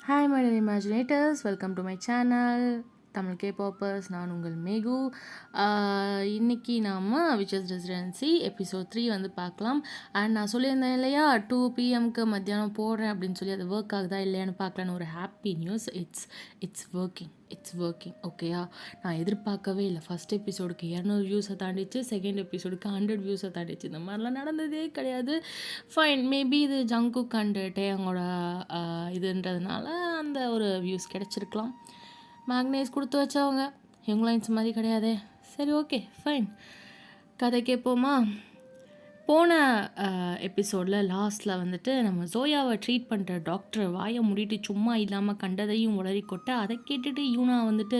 Hi my dear imaginators, welcome to my channel Tamil K Poppers. நான் உங்கள் mag. இன்றைக்கி நாம் விச்சஸ் ரெசிடென்சி எபிசோட் 3 வந்து பார்க்கலாம். அண்ட் நான் சொல்லியிருந்தேன் இல்லையா 2 PM மத்தியானம் போடுறேன் அப்படின்னு சொல்லி, அது ஒர்க் ஆகுதா இல்லையான்னு பார்க்கலான்னு ஒரு ஹாப்பி நியூஸ். இட்ஸ் ஒர்க்கிங் ஓகேயா. நான் எதிர்பார்க்கவே இல்லை. ஃபஸ்ட் எபிசோடுக்கு 200 வியூஸை தாண்டிச்சு, செகண்ட் எபிசோடுக்கு 100 வியூஸை தாண்டிச்சு. இந்த மாதிரிலாம் நடந்ததே கிடையாது. ஃபைன், மேபி இது ஜங்குக் அண்டு டேங்கோட இதுன்றதுனால அந்த ஒரு வியூஸ் கிடச்சிருக்கலாம். மேக்னைஸ் கொடுத்து வச்சவங்க ஹெங்லைன்ஸ் மாதிரி கிடையாதே. சரி, ஓகே, ஃபைன். கதை கேட்போமா? போன எபிசோடில் லாஸ்ட்டில் வந்துட்டு நம்ம ஜோயாவை ட்ரீட் பண்ணுற டாக்டர் வாயை மூடிட்டு சும்மா இல்லாமல் கண்டதையும் உளறி கொட்ட, அதை கேட்டுட்டு யூனா வந்துட்டு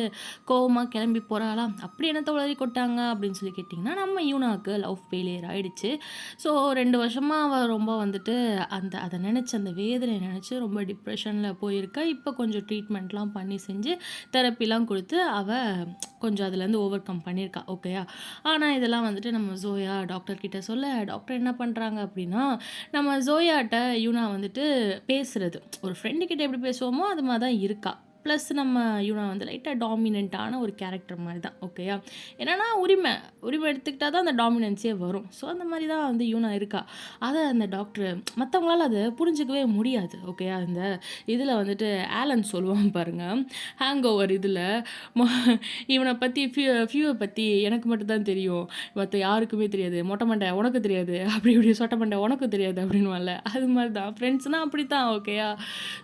கோவமாக கிளம்பி போகிறாளா. அப்படி என்னத்தை உளறி கொட்டாங்க அப்படின்னு சொல்லி கேட்டிங்கன்னா, நம்ம யூனாவுக்கு லவ் ஃபெயிலியர் ஆகிடுச்சு. ஸோ 2 வருஷமாக அவள் ரொம்ப வந்துட்டு அதை நினச்சி, அந்த வேதனை நினச்சி ரொம்ப டிப்ரெஷனில் போயிருக்கா. இப்போ கொஞ்சம் ட்ரீட்மெண்ட்லாம் பண்ணி செஞ்சு தெரப்பிலாம் கொடுத்து அவள் கொஞ்சம் அதுலேருந்து ஓவர் கம் பண்ணியிருக்கா. ஓகேயா. ஆனால் இதெல்லாம் வந்துட்டு நம்ம ஜோயா டாக்டர்கிட்ட சொல்ல, டாக்டர் என்ன பண்ணுறாங்க அப்படின்னா, நம்ம ஜோயாட்ட யூனா வந்துட்டு பேசுகிறது ஒரு ஃப்ரெண்டுக்கிட்ட எப்படி பேசுவோமோ அது மாதிரி தான் இருக்கா. ப்ளஸ் நம்ம யூனா வந்து லைட்டாக டாமினண்ட்டான ஒரு கேரக்டர் மாதிரி தான். ஓகேயா. என்னென்னா உரிமை எடுத்துக்கிட்டால் தான் அந்த டாமினன்ஸே வரும். ஸோ அந்த மாதிரி தான் வந்து யூனா இருக்கா. அதை அந்த டாக்டர் மற்றவங்களால அதை புரிஞ்சிக்கவே முடியாது. ஓகேயா. இந்த இதில் வந்துட்டு ஆலன் சொல்லுவான் பாருங்கள், ஹேங் ஓவர் இதில் இவனை பற்றி ஃபியூவை பற்றி எனக்கு மட்டும்தான் தெரியும், மற்ற யாருக்குமே தெரியாது, மொட்டை மண்டை உனக்கு தெரியாது, அப்படி இப்படி சொட்டை மண்டை உனக்கு தெரியாது அப்படின்வான்ல. அது மாதிரி தான் ஃப்ரெண்ட்ஸ்னால் அப்படி தான். ஓகேயா.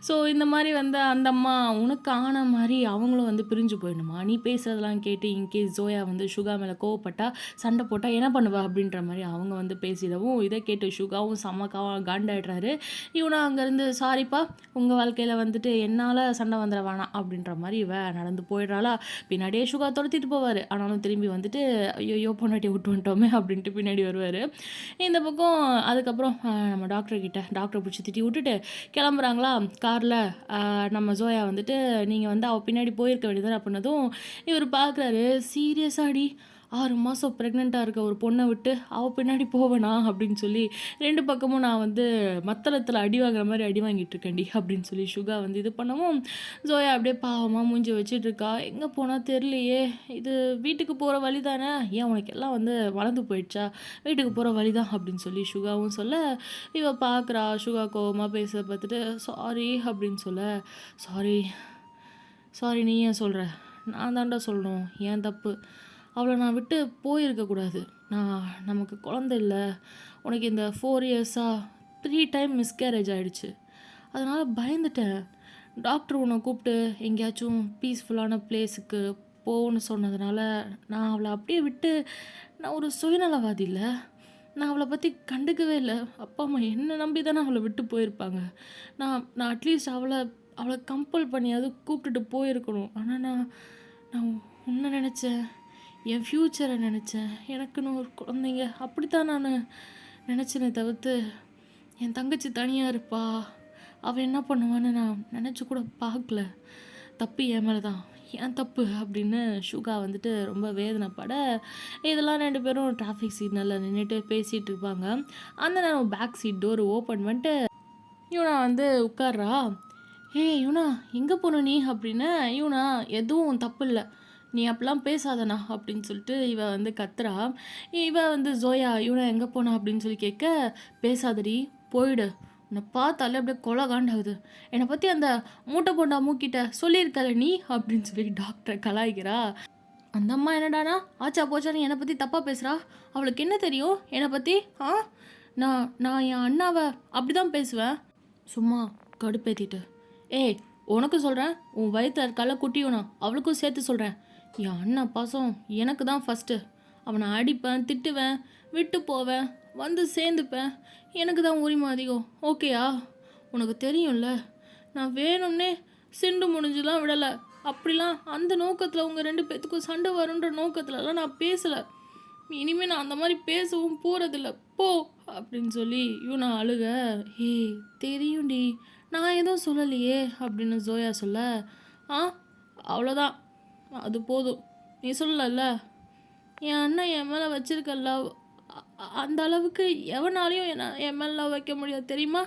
ஸோ இந்த மாதிரி வந்து அந்த அம்மா உனக்கு ஆன மாதிரி அவங்களும் வந்து பிரிஞ்சு போயிடணுமா. நீ பேசுறதெல்லாம் கேட்டு இன்கேஸ் ஜோயா வந்து சுகா மேலே கோவப்பட்டா சண்டை போட்டால் என்ன பண்ணுவா அப்படின்ற மாதிரி அவங்க வந்து பேசிடவும், இதை கேட்டு சுகாவும் செம்மக்காவும் காண்டாயிடுறாரு. இவனா அங்கேருந்து, சாரிப்பா உங்கள் வாழ்க்கையில் வந்துட்டு என்னால் சண்டை வந்துட வேணாம் அப்படின்ற மாதிரி நடந்து போயிடுறாளா. பின்னாடியே சுகா துரத்திட்டு போவார். ஆனாலும் திரும்பி வந்துட்டு ஐயோ பொண்டாட்டி விட்டு வந்துட்டோமே அப்படின்ட்டு பின்னாடி வருவார். இந்த பக்கம் அதுக்கப்புறம் நம்ம டாக்டரை பிடிச்சி திட்டி விட்டுட்டு கிளம்புறாங்களா காரில். நம்ம ஜோயா வந்துட்டு நீங்கள் வந்து அவள் பின்னாடி போயிருக்க வேண்டியதான் அப்படின்னதும் இவர் பார்க்குறாரு, சீரியஸாடி 6 மாதம் ப்ரெக்னெண்ட்டாக இருக்க ஒரு பொண்ணை விட்டு அவள் பின்னாடி போவேனா அப்படின்னு சொல்லி 2 பக்கமும் நான் வந்து மத்தளத்தில் அடி வாங்குற மாதிரி அடி வாங்கிட்டு இருக்கேன்டி அப்படின்னு சொல்லி சுகா வந்து இது பண்ணவும், ஜோயா அப்படியே பாவமாக மூஞ்சி வச்சுட்டு இருக்கா. எங்கே போனால் தெரியலையே, இது வீட்டுக்கு போகிற வழி தானே, ஏன் உனக்கு எல்லாம் வந்து வளர்ந்து போயிடுச்சா, வீட்டுக்கு போகிற வழி தான் அப்படின்னு சொல்லி சுகாவும் சொல்ல, இவ பார்க்குறா சுகா கோவமாக பேச பார்த்துட்டு சாரி அப்படின்னு சொல்ல, சாரி நீ ஏன் சொல்கிற, நான் தாண்டா சொல்லணும், ஏன் தப்பு, அவளை நான் விட்டு போயிருக்கக்கூடாது. நமக்கு குழந்தை இல்லை, உனக்கு இந்த 4 இயர்ஸாக 3 டைம் மிஸ்கேரேஜ் ஆகிடுச்சு, அதனால் பயந்துட்டேன். டாக்டர் உன்னை கூப்பிட்டு எங்கேயாச்சும் பீஸ்ஃபுல்லான பிளேஸுக்கு போன்னு சொன்னதுனால நான் அவளை அப்படியே விட்டு, நான் ஒரு சுயநலவாதி இல்லை, நான் அவளை பற்றி கண்டுக்கவே இல்லை. அப்பா அம்மா என்னை நம்பி தானே அவளை விட்டு போயிருப்பாங்க. நான் அட்லீஸ்ட் அவளை கம்பல் பண்ணியாவது கூப்பிட்டுட்டு போயிருக்கணும். ஆனால் நான் உன்னை நினச்சேன், என் ஃப்யூச்சரை நினச்சேன், எனக்குன்னு ஒரு குழந்தைங்க அப்படித்தான் நான் நினச்சேனே தவிர்த்து, என் தங்கச்சி தனியாக இருப்பா, அவள் என்ன பண்ணுவான்னு நான் நினச்சி கூட பார்க்கல. தப்பு என் மேலே தான், ஏன் தப்பு அப்படின்னு சுகா வந்துட்டு ரொம்ப வேதனைப்பட, இதெல்லாம் 2 பேரும் டிராஃபிக் சிக்னலில் நின்றுட்டு பேசிகிட்டு இருப்பாங்க. அந்த நேரம் பேக் சீட் டோர் ஓப்பன் பண்ணிட்டு யூனா வந்து உட்கார்றா. யூனா எங்கே போன நீ அப்படின்னு. யூனா எதுவும் தப்பு இல்லை, நீ அப்படிலாம் பேசாதண்ணா அப்படின்னு சொல்லிட்டு இவ வந்து கத்துறா. இவ வந்து ஜோயா யூனா எங்கே போனா அப்படின்னு சொல்லி கேட்க, பேசாதடி போயிடு, உன்னை பார்த்தாலே அப்படியே கொலை காண்டாகுது, என்னை பற்றி அந்த மூட்டை போண்டா மூக்கிட்ட சொல்லியிருக்கல நீ அப்படின்னு சொல்லி டாக்டரை கலாய்க்கிறா. அந்த அம்மா என்னடானா ஆச்சா போச்சான்னு என்னை பற்றி தப்பாக பேசுகிறா, அவளுக்கு என்ன தெரியும் என்னை பற்றி? நான் என் அண்ணாவை அப்படி தான் பேசுவேன், சும்மா கடுப்பேற்றிட்டு. உனக்கு சொல்கிறேன், உன் வயிற்றுல இருக்கால குட்டியோனா அவளுக்கும் சேர்த்து சொல்கிறேன், என் அண்ணா பாசம் எனக்கு தான் ஃபஸ்ட்டு, அவனை அடிப்பேன், திட்டுவேன், விட்டு போவேன், வந்து சேர்ந்துப்பேன், எனக்கு தான் உரிமை அதிகம். ஓகேயா? உனக்கு தெரியும்ல, நான் வேணும்னே சிண்டு முடிஞ்சுலாம் விடலை, அப்படிலாம் அந்த நோக்கத்தில் உங்கள் 2 பேத்துக்கும் சண்டை வருன்ற நோக்கத்துலலாம் நான் பேசலை, இனிமேல் நான் அந்த மாதிரி பேசவும் போகிறதில்ல, போ அப்படின்னு சொல்லி யூனா அழுக. தெரியும்டி, நான் எதுவும் சொல்லலையே அப்படின்னு ஜோயா சொல்ல, அவ்வளோதான், அது போதும், நீ சொல்லல, என் அண்ணன் என் மேலே வச்சிருக்க லவ் அந்த அளவுக்கு எவனாலையும் என் மேலே லவ் வைக்க முடியாது தெரியுமா,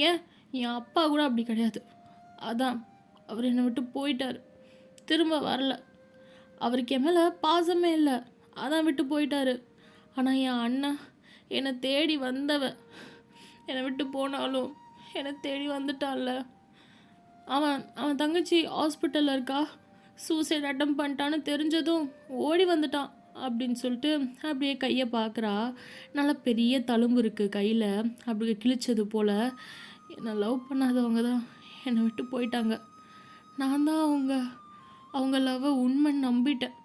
ஏன் என் அப்பா கூட அப்படி கிடையாது, அதான் அவர் என்னை விட்டு போயிட்டார், திரும்ப வரல. அவருக்கு என் மேலே பாசமே இல்லை, அதான் விட்டு போயிட்டாரு. ஆனால் என் அண்ணன் என்னை தேடி வந்தவன் என்னை விட்டு போனாலும் என்னை தேடி வந்துட்டான்ல. அவன் அவன் தங்கச்சி ஹாஸ்பிட்டலில் இருக்கா, சூசைட் அட்டம் பண்ணிட்டான்னு தெரிஞ்சதும் ஓடி வந்துட்டான் அப்படின்னு சொல்லிட்டு அப்படியே கையை பார்க்குறா. நல்லா பெரிய தழும்பு இருக்குது கையில், அப்படி கிழிச்சது போல். என்னை லவ் பண்ணாதவங்க தான் என்னை விட்டு போயிட்டாங்க. நான் தான் அவங்க லவ்வை உண்மை நம்பிட்டேன்.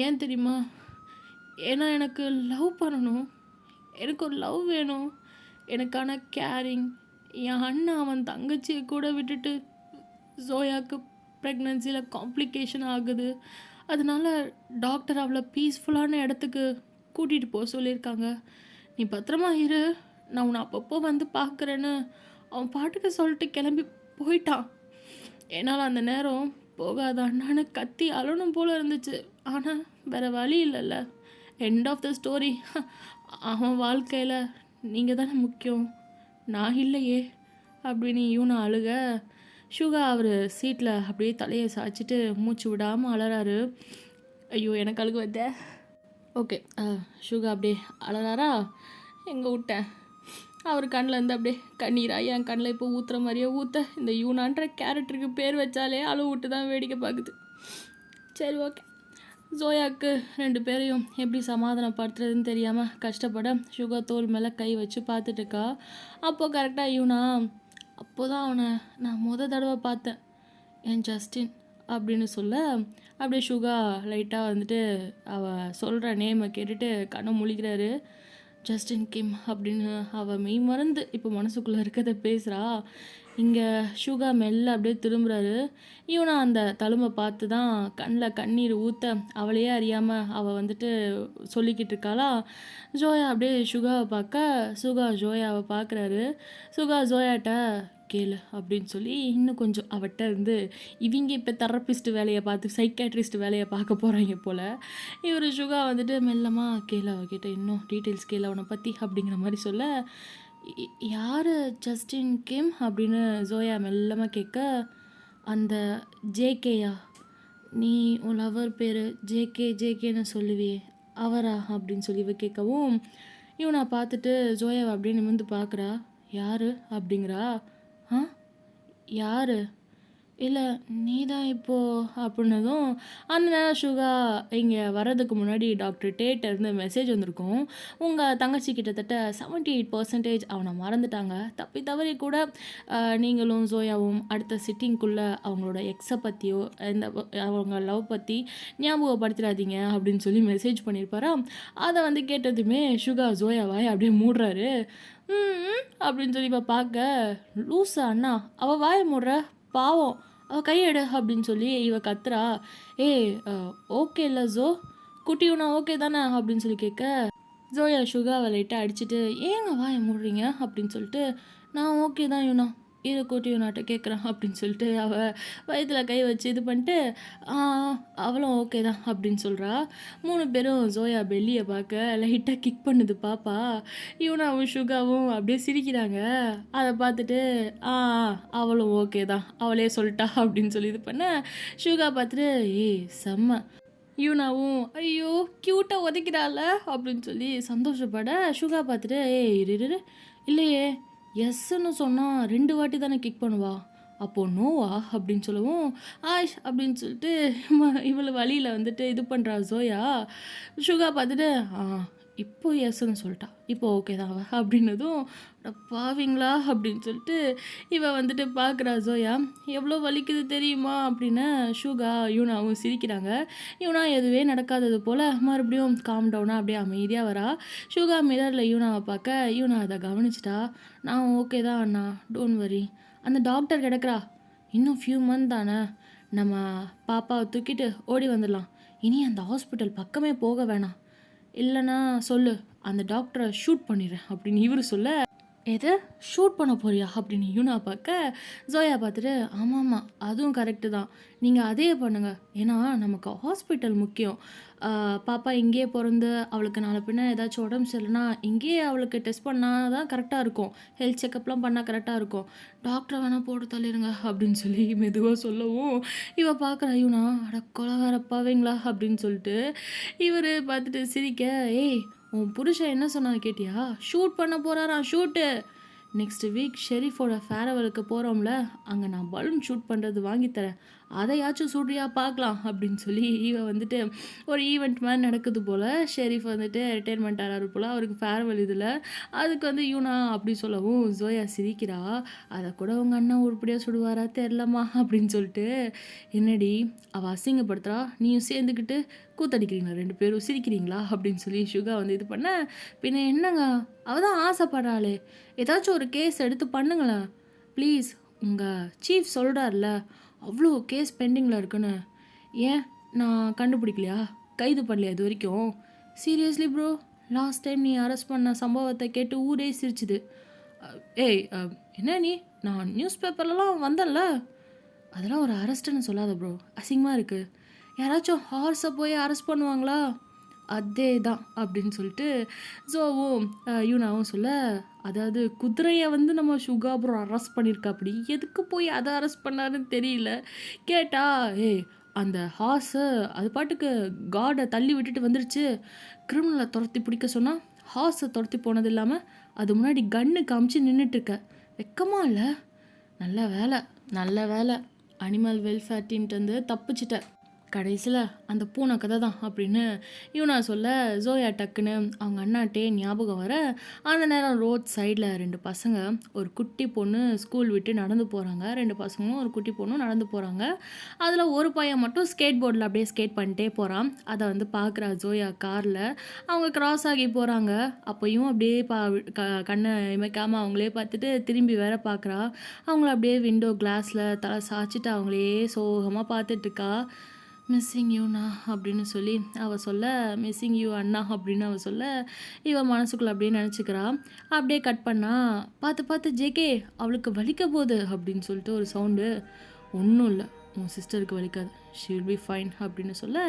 ஏன் தெரியுமா? ஏன்னா எனக்கு லவ் பண்ணணும், எனக்கு ஒரு லவ் வேணும், எனக்கான கேரிங். என் அண்ணன் அவன் தங்கச்சியை கூட விட்டுட்டு ஜோயாவுக்கு ப்ரெக்னன்சியில் காம்ப்ளிகேஷன் ஆகுது. அதனால் டாக்டர் அவளை பீஸ்ஃபுல்லான இடத்துக்கு கூட்டிகிட்டு போக சொல்லியிருக்காங்க. நீ பத்திரமா இரு, நான் உன்னை அப்பப்போ வந்து பார்க்குறேன்னு அவன் பாட்டுக்கு சொல்லிட்டு கிளம்பி போயிட்டான். என்னால் அந்த நேரம் போகாத அண்ணான்னு கத்தி அழணும் போல் இருந்துச்சு. ஆனால் வேறு வழி இல்லைல்ல. End of the story. அவன் வாழ்க்கையில் நீங்கள் தானே முக்கியம், நான் இல்லையே அப்படின்னு இவனை அழுக. சுகா அவர் சீட்டில் அப்படியே தலையை சாய்ச்சிட்டு மூச்சு விடாமல் அலறாரு. ஐயோ எனக்கு அழுக வந்த. ஓகே, சுகா அப்படியே அலறாரா, எங்கே விட்டேன். அவர் கண்ணில் அப்படியே கண்ணீராக என் கண்ணில் இப்போ ஊற்றுற மாதிரியே ஊற்ற, இந்த யூனான்ற கேரக்டருக்கு பேர் வச்சாலே அழுவு விட்டு தான் வேடிக்கை பார்க்குது. சரி ஓகே. ஜோயாவுக்கு 2 பேரையும் எப்படி சமாதானப்படுத்துறதுன்னு தெரியாமல் கஷ்டப்பட சுகா தோல் மேலே கை வச்சு பார்த்துட்டுருக்கா. அப்போது கரெக்டாக இவனா, அப்போ தான் அவனை நான் தடவை பார்த்தேன், என் ஜஸ்டின் அப்படின்னு சொல்ல, அப்படியே சுகா லைட்டாக வந்துட்டு அவள் சொல்கிற நேமை கேட்டுட்டு கண்ணை முழிக்கிறாரு. ஜஸ்டின் கிம் அப்படின்னு அவள் மெய் மறந்து இப்போ மனசுக்குள்ளே இருக்கிறத பேசுகிறா. இங்கே சுகா மெல்ல அப்படியே திரும்புகிறாரு. இவனா அந்த தழும்பை பார்த்து தான் கண்ணில் கண்ணீர் ஊற்ற அவளையே அறியாமல் அவள் வந்துட்டு சொல்லிக்கிட்டு இருக்காளா. ஜோயா அப்படியே சுகாவை பார்க்க, சுகா ஜோயாவை பார்க்குறாரு. சுகா ஜோயாட்ட கேளு அப்படின்னு சொல்லி இன்னும் கொஞ்சம் அவட்ட இருந்து இவங்க இப்போ தெரப்பிஸ்ட் வேலையை பார்த்து சைக்காட்ரிஸ்ட் வேலையை பார்க்க போகிறாங்க போல். இவர் சுகா வந்துட்டு மெல்லமாக கேளு, அவகிட்ட இன்னும் டீட்டெயில்ஸ் கேளு அவனை பற்றி அப்படிங்கிற மாதிரி சொல்ல, யார் ஜஸ்டின் கிம் அப்படின்னு ஜோயா மெல்லமாக கேட்க, அந்த ஜேகேயா, நீ உன் லவர் பேர் ஜேகேன்னு சொல்லுவியே அவரா அப்படின்னு சொல்லி இவ கேட்கவும், இவனை பார்த்துட்டு ஜோயாவை அப்படியே நிமிர்ந்து பார்க்குறா. யார் அப்படிங்கிறா. ஆ யார்? இல்லை நீ தான் இப்போது அப்படின்னதும் அந்த நேரம் சுகா இங்கே வர்றதுக்கு முன்னாடி டாக்டர் டேட்டேருந்து மெசேஜ் வந்திருக்கும். உங்கள் தங்கச்சி கிட்டத்தட்ட 78% அவனை மறந்துட்டாங்க. தப்பி தவறி கூட நீங்களும் ஜோயாவும் அடுத்த சிட்டிங்குள்ளே அவங்களோட எக்ஸை பற்றியோ அவங்க லவ் பற்றி ஞாபகப்படுத்திடாதீங்க அப்படின்னு சொல்லி மெசேஜ் பண்ணியிருப்பாரா. அதை வந்து கேட்டதுமே சுகா ஜோயாவாய் அப்படியே மூடுறாரு. அப்படின்னு சொல்லி இப்போ பார்க்க, லூஸா அண்ணா அவள் வாய மூடுற, பாவம் அவள் கையெடு அப்படின்னு சொல்லி இவ கத்துறா. ஓகே இல்லை ஜோ, குட்டியுனா ஓகே தானே அப்படின்னு சொல்லி கேட்க, ஜோயா சுகாவை லைட்டாக அடிச்சுட்டு ஏங்க வாயை மூடுறீங்க அப்படின்னு சொல்லிட்டு, நான் ஓகே தான் யூனா, இதை குட்டியுனாட்ட கேட்குறான் அப்படின்னு சொல்லிட்டு அவள் வயிற்றில் கை வச்சு இது பண்ணிட்டு அவளும் ஓகே தான் அப்படின்னு சொல்கிறா. 3 பேரும் ஜோயா பெல்லியை பார்க்க லைட்டாக கிக் பண்ணுது பாப்பா. இவனாவும் சுகாவும் அப்படியே சிரிக்கிறாங்க. அதை பார்த்துட்டு அவளும் ஓகே தான், அவளே சொல்லிட்டா அப்படின்னு சொல்லி இது பண்ண, சுகா பார்த்துட்டு செம்ம. யூனாவும் ஐயோ க்யூட்டாக உதைக்கிறாள் அப்படின்னு சொல்லி சந்தோஷப்பட, சுகா பார்த்துட்டு இரு இல்லையே எஸ்ன்னு சொன்னால் 2 வாட்டி தானே கிக் பண்ணுவா, அப்போது நோவா அப்படின்னு சொல்லவும், ஆஷ் அப்படின்னு சொல்லிட்டு இவளை வழியில் வந்துட்டு இது பண்ணுறா ஜோயா. சுகா பார்த்துட்டு இப்போ எஸ்ன்னு சொல்லிட்டா, இப்போ ஓகே தான் அவ அப்படின்னதும், பாவீங்களா அப்படின்னு சொல்லிட்டு இவள் வந்துட்டு பார்க்குறா ஜோயா. எவ்வளோ வலிக்குது தெரியுமா அப்படின்னு சுகா யூனாவும் சிரிக்கிறாங்க. யூனா எதுவே நடக்காதது போல் மறுபடியும் காம் டவுனாக அப்படியே அமைதியாக வரா. சுகா மிரரில் யூனாவை பார்க்க, யூனா அதை கவனிச்சிட்டா. நான் ஓகே தான் அண்ணா, டோன்ட் வரி. அந்த டாக்டர் கிடக்குறா, இன்னும் ஃபியூ மந்த் தானே, நம்ம பாப்பாவை தூக்கிட்டு ஓடி வந்துடலாம், இனி அந்த ஹாஸ்பிட்டல் பக்கமே போக வேணாம், இல்லைனா சொல்லு அந்த டாக்டரை ஷூட் பண்ணிடுறேன் அப்படின்னு இவர் சொல்ல, எது ஷூட் பண்ண போறியா அப்படின்னு யூனா பார்க்க, ஜோயா பார்த்துட்டு ஆமாம்மா அதுவும் கரெக்டு தான், நீங்கள் அதே பண்ணுங்க. ஏன்னா நமக்கு ஹாஸ்பிட்டல் முக்கியம். பாப்பா இங்கேயே பிறந்து அவளுக்கு நாளை பின்ன ஏதாச்சும் உடம்பு சரியில்லைன்னா இங்கேயே அவளுக்கு டெஸ்ட் பண்ணால் தான் கரெக்டாக இருக்கும், ஹெல்த் செக்கப்லாம் பண்ணால் கரெக்டாக இருக்கும். டாக்டரை வேணால் போட்டு தள்ளிடுங்க அப்படின்னு சொல்லி மெதுவாக சொல்லவும், இவ பார்க்குற யூனா அட கொலகாரப்பாவீங்களா அப்படின்னு சொல்லிட்டு இவர் பார்த்துட்டு சிரிக்க, ஏய் உன் புருஷன் என்ன சொன்னாங்க கேட்டியா? ஷூட் பண்ண போகிறாராம், ஷூட்டு. நெக்ஸ்ட் வீக் ஷெரீஃபோட ஃபேரவலுக்கு போகிறோம்ல, அங்கே நான் பலூன் ஷூட் பண்ணுறது வாங்கித்தரேன், அதையாச்சும் சுடுறியா பார்க்கலாம் அப்படின்னு சொல்லி இவன் வந்துட்டு ஒரு ஈவெண்ட் மாதிரி நடக்குது போல். ஷெரீஃப் வந்துட்டு ரிட்டையர்மெண்ட் ஆகிறாரு போல், அவருக்கு ஃபேர்வெல் இதில். அதுக்கு வந்து யூனா அப்படி சொல்லவும் ஜோயா சிரிக்கிறா, அதை கூட உங்கள் அண்ணன் உருப்படியாக சுடுவாரா தெரிலம்மா அப்படின்னு சொல்லிட்டு. என்னடி அவள் அசிங்கப்படுத்துகிறா, நீயும் சேர்ந்துக்கிட்டு கூத்தடிக்கிறீங்களா, 2 பேரும் சிரிக்கிறீங்களா அப்படின்னு சொல்லி சுகா வந்து இது பண்ண, பின்ன என்னங்க அவள் தான் ஆசைப்படுறாளே, ஏதாச்சும் ஒரு கேஸ் எடுத்து பண்ணுங்களேன் ப்ளீஸ். உங்கள் சீஃப் சொல்கிறார்ல அவ்வளோ கேஸ் பெண்டிங்கில் இருக்குன்னு, ஏன் நான் கண்டுபிடிக்கலையா, கைது பண்ணலையா இது வரைக்கும்? சீரியஸ்லி ப்ரோ, லாஸ்ட் டைம் நீ அரெஸ்ட் பண்ண சம்பவத்தை கேட்டு ஊரே சிரிச்சுது. ஏய் என்ன நீ, நான் நியூஸ் பேப்பர்லலாம் வந்தேன்ல, அதெல்லாம் ஒரு அரெஸ்ட்டுன்னு சொல்லாத ப்ரோ, அசிங்கமாக இருக்குது. யாராச்சும் ஹார்ஸை போய் அரெஸ்ட் பண்ணுவாங்களா? அதே தான் அப்படின்னு சொல்லிட்டு ஸோவும் யூனாவும் சொல்ல, அதாவது குதிரையை வந்து நம்ம சுகா ப்ரோ அரெஸ்ட் பண்ணியிருக்கா, அப்படி எதுக்கு போய் அதை அரெஸ்ட் பண்ணாருன்னு தெரியல. கேட்டா ஏய் அந்த ஹார்ஸு அது பாட்டுக்கு காடை தள்ளி விட்டுட்டு வந்துருச்சு, கிரிமினலை துரத்தி பிடிக்க சொன்னால் ஹார்ஸை துரத்தி போனது இல்லாமல் அது முன்னாடி கன்னு காமிச்சு நின்றுட்டுருக்க, வெக்கமா இல்லை? நல்ல வேலை அனிமல் வெல்ஃபேர் டீம்கிட்ட வந்து தப்பிச்சிட்ட, கடைசியில் அந்த பூனை கதை தான் அப்படின்னு யூனா சொல்ல, ஜோயா டக்குன்னு அவங்க அண்ணாட்டே ஞாபகம் வர, அந்த நேரம் ரோட் சைடில் 2 பசங்க ஒரு குட்டி பொண்ணு ஸ்கூல் விட்டு நடந்து போகிறாங்க. 2 பசங்களும் ஒரு குட்டி பொண்ணும் நடந்து போகிறாங்க. அதில் ஒரு பையன் மட்டும் ஸ்கேட் போர்டில் அப்படியே ஸ்கேட் பண்ணிட்டே போகிறான். அதை வந்து பார்க்குறா ஜோயா காரில். அவங்க கிராஸ் ஆகி போகிறாங்க. அப்போயும் அப்படியே கண்ணை இமைக்காமல் அவங்களே பார்த்துட்டு திரும்பி வேற பார்க்குறா. அவங்கள அப்படியே விண்டோ கிளாஸில் தலை சாய்ச்சிட்டு அவங்களே சோகமாக பார்த்துட்ருக்கா. மிஸ்ஸிங் யூண்ணா அப்படின்னு சொல்லி அவள் சொல்ல, மிஸ்ஸிங் யூ அண்ணா அப்படின்னு அவள் சொல்ல, இவன் மனசுக்குள்ளே அப்படியே நினச்சிக்கிறா. அப்படியே கட் பண்ணா, பார்த்து ஜேகே அவளுக்கு வலிக்க போகுது அப்படின்னு சொல்லிட்டு ஒரு சவுண்டு. ஒன்றும் இல்லை, உன் சிஸ்டருக்கு வலிக்காது, ஷி வில் பி ஃபைன் அப்படின்னு சொல்ல,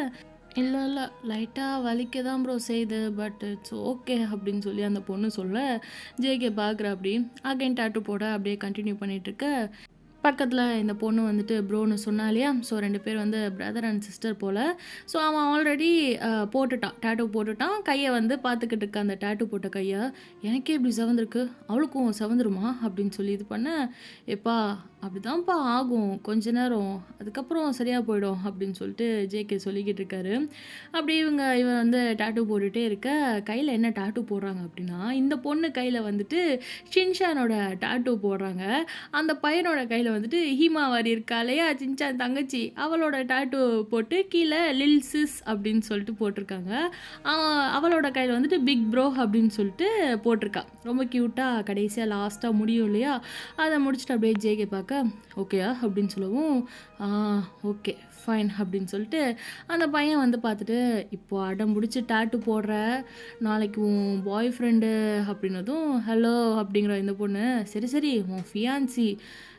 இல்லை லைட்டாக வலிக்க தான் ப்ரோ செய்யுது, பட் இட்ஸ் ஓகே அப்படின்னு சொல்லி அந்த பொண்ணு சொல்ல, ஜேகே பார்க்குற அப்படி அகைன் டாட்டூ போட அப்படியே கண்டினியூ பண்ணிகிட்ருக்க. பக்கத்தில் இந்த பொண்ணு வந்துட்டு ப்ரோன்னு சொன்னா இல்லையா, ஸோ 2 பேர் வந்து பிரதர் அண்ட் சிஸ்டர் போல். ஸோ அவன் ஆல்ரெடி போட்டுட்டான், டேட்டூ போட்டுட்டான். கையை வந்து பார்த்துக்கிட்டு இருக்க அந்த டேட்டூ போட்ட கையை, எனக்கே இப்படி செவந்திருக்கு, அவளுக்கும் செவந்துருமா அப்படின்னு சொல்லி இது பண்ண, எப்பா அப்படி தான்ப்பா ஆகும் கொஞ்ச நேரம், அதுக்கப்புறம் சரியாக போயிடும் அப்படின்னு சொல்லிட்டு ஜேகே சொல்லிக்கிட்டு இருக்காரு. அப்படி இவன் வந்து டேட்டூ போட்டுகிட்டே இருக்க, கையில் என்ன டேட்டூ போடுறாங்க அப்படின்னா, இந்த பொண்ணு கையில் வந்துட்டு ஷின்ஷானோட டேட்டூ போடுறாங்க. அந்த பையனோட கையில் வந்துட்டு ஹீமாவாரி இருக்கா இல்லையா, சின்சான் தங்கச்சி, அவளோட டேட்டூ போட்டு கீழே லில் சிஸ் அப்படின்னு சொல்லிட்டு போட்டிருக்காங்க. அவளோட கையில் வந்துட்டு பிக் ப்ரோ அப்படின்னு சொல்லிட்டு போட்டிருக்கா. ரொம்ப க்யூட்டாக கடைசியாக லாஸ்ட்டாக முடியும் இல்லையா, அதை முடிச்சுட்டு அப்படியே ஜேகே பார்க்க ஓகேயா அப்படின்னு சொல்லவும், ஓகே ஃபைன் அப்படின்னு சொல்லிட்டு அந்த பையன் வந்து பார்த்துட்டு, இப்போது அடம் பிடிச்சி டேட்டூ போடுற, நாளைக்கு உன் பாய் ஃப்ரெண்டு அப்படின்னதும் ஹலோ அப்படிங்கிற இந்த பொண்ணு, சரி உன் ஃபியான்சி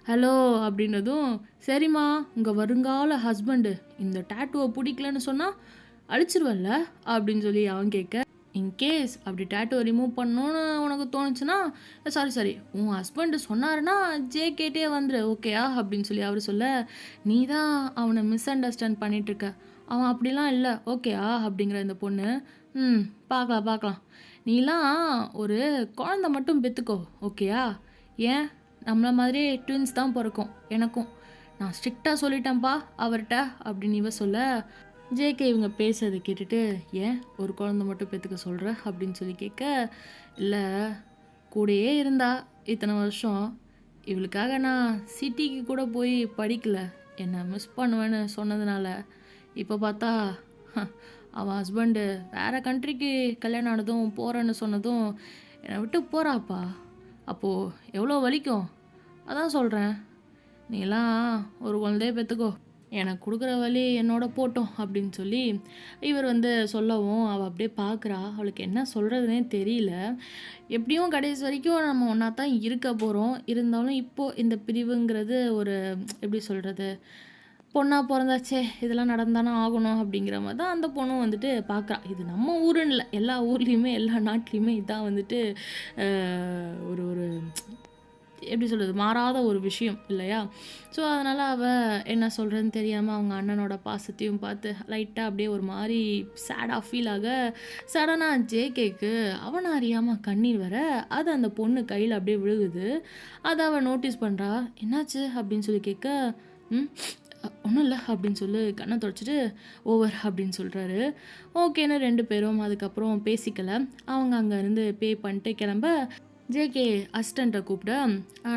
ஹலோ அப்படின்னதும், சரிம்மா உங்கள் வருங்கால ஹஸ்பண்டு இந்த டேட்டூவை பிடிக்கலன்னு சொன்னால் அழிச்சிருவல்ல அப்படின்னு சொல்லி அவன் கேட்க, இன்கேஸ் அப்படி டேட்டூ ரிமூவ் பண்ணணுன்னு உனக்கு தோணுச்சுன்னா, சாரி உன் ஹஸ்பண்டு சொன்னாருன்னா ஜேகேட்டே வந்துடு ஓகேயா அப்படின்னு சொல்லி அவர் சொல்ல, நீ தான் அவனை மிஸ் அண்டர்ஸ்டாண்ட் பண்ணிகிட்ருக்க, அவன் அப்படிலாம் இல்லை ஓகேயா அப்படிங்கிற இந்த பொண்ணு, பார்க்கலாம் நீலாம் ஒரு குழந்த மட்டும் பெற்றுக்கோ ஓகேயா, ஏன் நம்மள மாதிரி ட்வின்ஸ் தான் பிறக்கும் எனக்கும், நான் ஸ்ட்ரிக்டாக சொல்லிட்டேன்ப்பா அவர்கிட்ட அப்படின்னு இவ சொல்ல, ஜேகே இவங்க பேசுறதை கேட்டுட்டு, ஏன் ஒரு குழந்தை மட்டும் பெற்றுக்க சொல்கிற அப்படின்னு சொல்லி கேட்க, இல்லை கூடயே இருந்தா இத்தனை வருஷம், இவளுக்காக நான் சிட்டிக்கு கூட போய் படிக்கலை, என்னை மிஸ் பண்ணுவேன்னு சொன்னதுனால இப்போ பார்த்தா அவன் ஹஸ்பண்டு வேறு கண்ட்ரிக்கு கல்யாணம் ஆனதும் போகிறேன்னு சொன்னதும் என்னை விட்டு போகிறாப்பா, அப்போது எவ்வளோ வலிக்கும், அதான் சொல்கிறேன், நீலாம் ஒரு குழந்தைய பெற்றுக்கோ, எனக்கு கொடுக்குற வழி என்னோட போட்டோம் அப்படின்னு சொல்லி இவர் வந்து சொல்லவும் அவள் அப்படியே பார்க்குறா. அவளுக்கு என்ன சொல்கிறதுனே தெரியல. எப்படியும் கடைசி வரைக்கும் நம்ம ஒன்றா தான் இருக்க போகிறோம். இருந்தாலும் இப்போது இந்த பிரிவுங்கிறது ஒரு எப்படி சொல்கிறது, பொண்ணா பொறந்தாச்சே இதெல்லாம் நடந்தானே ஆகணும் அப்படிங்கிற மாதிரி தான் அந்த பொண்ணும் வந்துட்டு பார்க்குறா. இது நம்ம ஊருன்னு இல்லை, எல்லா ஊர்லேயுமே எல்லா நாட்டிலையுமே இதான் வந்துட்டு ஒரு ஒரு எப்படி சொல்கிறது, மாறாத ஒரு விஷயம் இல்லையா? ஸோ அதனால் அவள் என்ன சொல்கிறதுன்னு தெரியாமல் அவங்க அண்ணனோட பாசத்தையும் பார்த்து லைட்டாக அப்படியே ஒரு மாதிரி சேடாக ஃபீல் ஆக சடனாக ஜேகேக்கு அவனை அறியாமல் கண்ணீர் வர அது அந்த பொண்ணு கையில் அப்படியே விழுகுது. அதை அவள் நோட்டீஸ் பண்ணுறா. என்னாச்சு அப்படின்னு சொல்லி கேட்க, ஒன்றும் இல்லை அப்படின்னு சொல்லி கண்ணை தொடச்சிட்டு ஓவர் அப்படின்னு சொல்கிறாரு. ஓகேன்னு 2 பேரும் அதுக்கப்புறம் பேசிக்கல. அவங்க அங்கேருந்து பே பண்ணிட்டு கிளம்ப ஜேகே அசிஸ்டண்ட்டை கூப்பிட,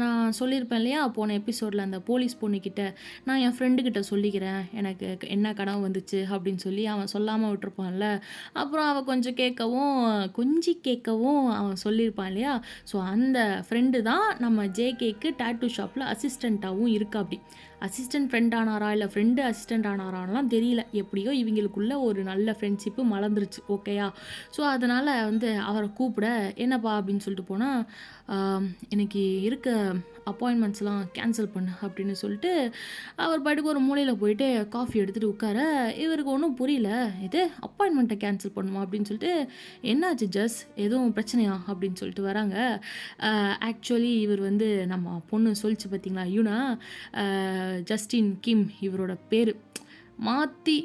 நான் சொல்லியிருப்பேன் இல்லையா போன எபிசோடில் அந்த போலீஸ் பொண்ணுக்கிட்ட நான் என் ஃப்ரெண்டுக்கிட்ட சொல்லிக்கிறேன் எனக்கு என்ன கனவு வந்துச்சு அப்படின்னு சொல்லி அவன் சொல்லாமல் விட்டுருப்பான்ல. அப்புறம் அவன் கொஞ்சம் கேட்கவும் அவன் சொல்லியிருப்பான் இல்லையா. ஸோ அந்த ஃப்ரெண்டு தான் நம்ம ஜேகேக்கு டேட்டூ ஷாப்பில் அசிஸ்டண்ட்டாகவும் இருக்கா. அப்படி அசிஸ்டண்ட் ஃப்ரெண்ட் ஆனாரா இல்லை ஃப்ரெண்டு அசிஸ்டண்ட் ஆனாரான்லாம் தெரியல. எப்படியோ இவங்களுக்குள்ள ஒரு நல்ல ஃப்ரெண்ட்ஷிப்பு மலர்ந்துருச்சு. ஓகேயா? ஸோ அதனால் வந்து அவரை கூப்பிட, என்னப்பா அப்படின்னு சொல்லிட்டு போனால், எனக்கு இருக்க அப்பாயின்மெண்ட்ஸ்லாம் கேன்சல் பண்ணு அப்படின்னு சொல்லிட்டு அவர் பாட்டுக்கு ஒரு மூலையில் போயிட்டு காஃபி எடுத்துகிட்டு உட்கார இவருக்கு ஒன்றும் புரியல. இது அப்பாயின்மெண்ட்டை கேன்சல் பண்ணுமா அப்படின்னு சொல்லிட்டு, என்னாச்சு ஜஸ் எதுவும் பிரச்சனையா அப்படின்னு சொல்லிட்டு வராங்க. ஆக்சுவலி இவர் வந்து நம்ம பொண்ணு சொல்லிச்சு பார்த்தீங்களா யூனா, ஜஸ்டின் கிம் இவரோட பேர் மாற்றி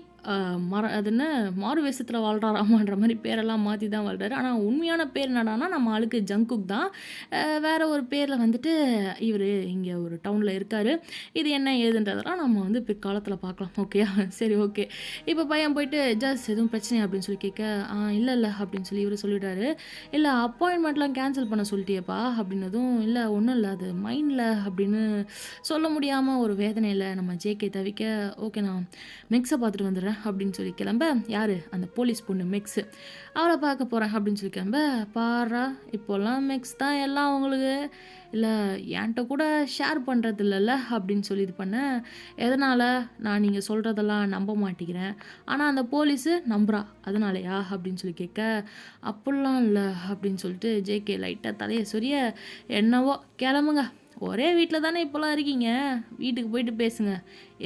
அது என்ன மாறு வேஷத்தில் வாழ்கிறாராமான்ற மாதிரி பேரெல்லாம் மாற்றி தான் வாழ்கிறாரு. ஆனால் உண்மையான பேர் என்னடானா நம்ம ஆளுக்கு ஜங்குக் தான். வேறு ஒரு பேரில் வந்துட்டு இவர் இங்கே ஒரு டவுனில் இருக்கார். இது என்ன ஏதுன்றதெல்லாம் நம்ம வந்து பிற்காலத்தில் பார்க்கலாம். ஓகேயா? சரி ஓகே. இப்போ பையன் போயிட்டு ஜஸ் எதுவும் பிரச்சனை அப்படின்னு சொல்லி கேட்க, இல்லை அப்படின்னு சொல்லி இவர் சொல்லிவிட்டாரு. இல்லை அப்பாயின்மெண்ட்லாம் கேன்சல் பண்ண சொல்லிட்டியப்பா அப்படின்னதும், இல்லை ஒன்றும் இல்லை அது மைண்டில் அப்படின்னு சொல்ல முடியாமல் ஒரு வேதனையில் நம்ம ஜேகே தவிக்க, ஓகே நான் மெக்ஸை பார்த்துட்டு வந்துடுறேன் அப்படின்னு சொல்லி கிளம்ப, யார் அந்த போலீஸ் பொண்ணு மெக்ஸு, அவளை பார்க்க போகிறேன் அப்படின்னு சொல்லி கிளம்ப, பாரா இப்போல்லாம் மெக்ஸ் தான் எல்லாம் அவங்களுக்கு, இல்லை என்கிட்ட கூட ஷேர் பண்ணுறது இல்லைல்ல அப்படின்னு சொல்லி இது பண்ண, எதனால் நான் நீங்கள் சொல்கிறதெல்லாம் நம்ப மாட்டேங்கிறேன் ஆனால் அந்த போலீஸு நம்புறா அதனாலயா அப்படின்னு சொல்லி கேட்க, அப்படிலாம் இல்லை அப்படின்னு சொல்லிட்டு ஜேகே லைட்டாக தலையை சொரிய, என்னவோ கிளம்புங்க, ஒரே வீட்டில் தானே இப்போலாம் இருக்கீங்க, வீட்டுக்கு போயிட்டு பேசுங்க,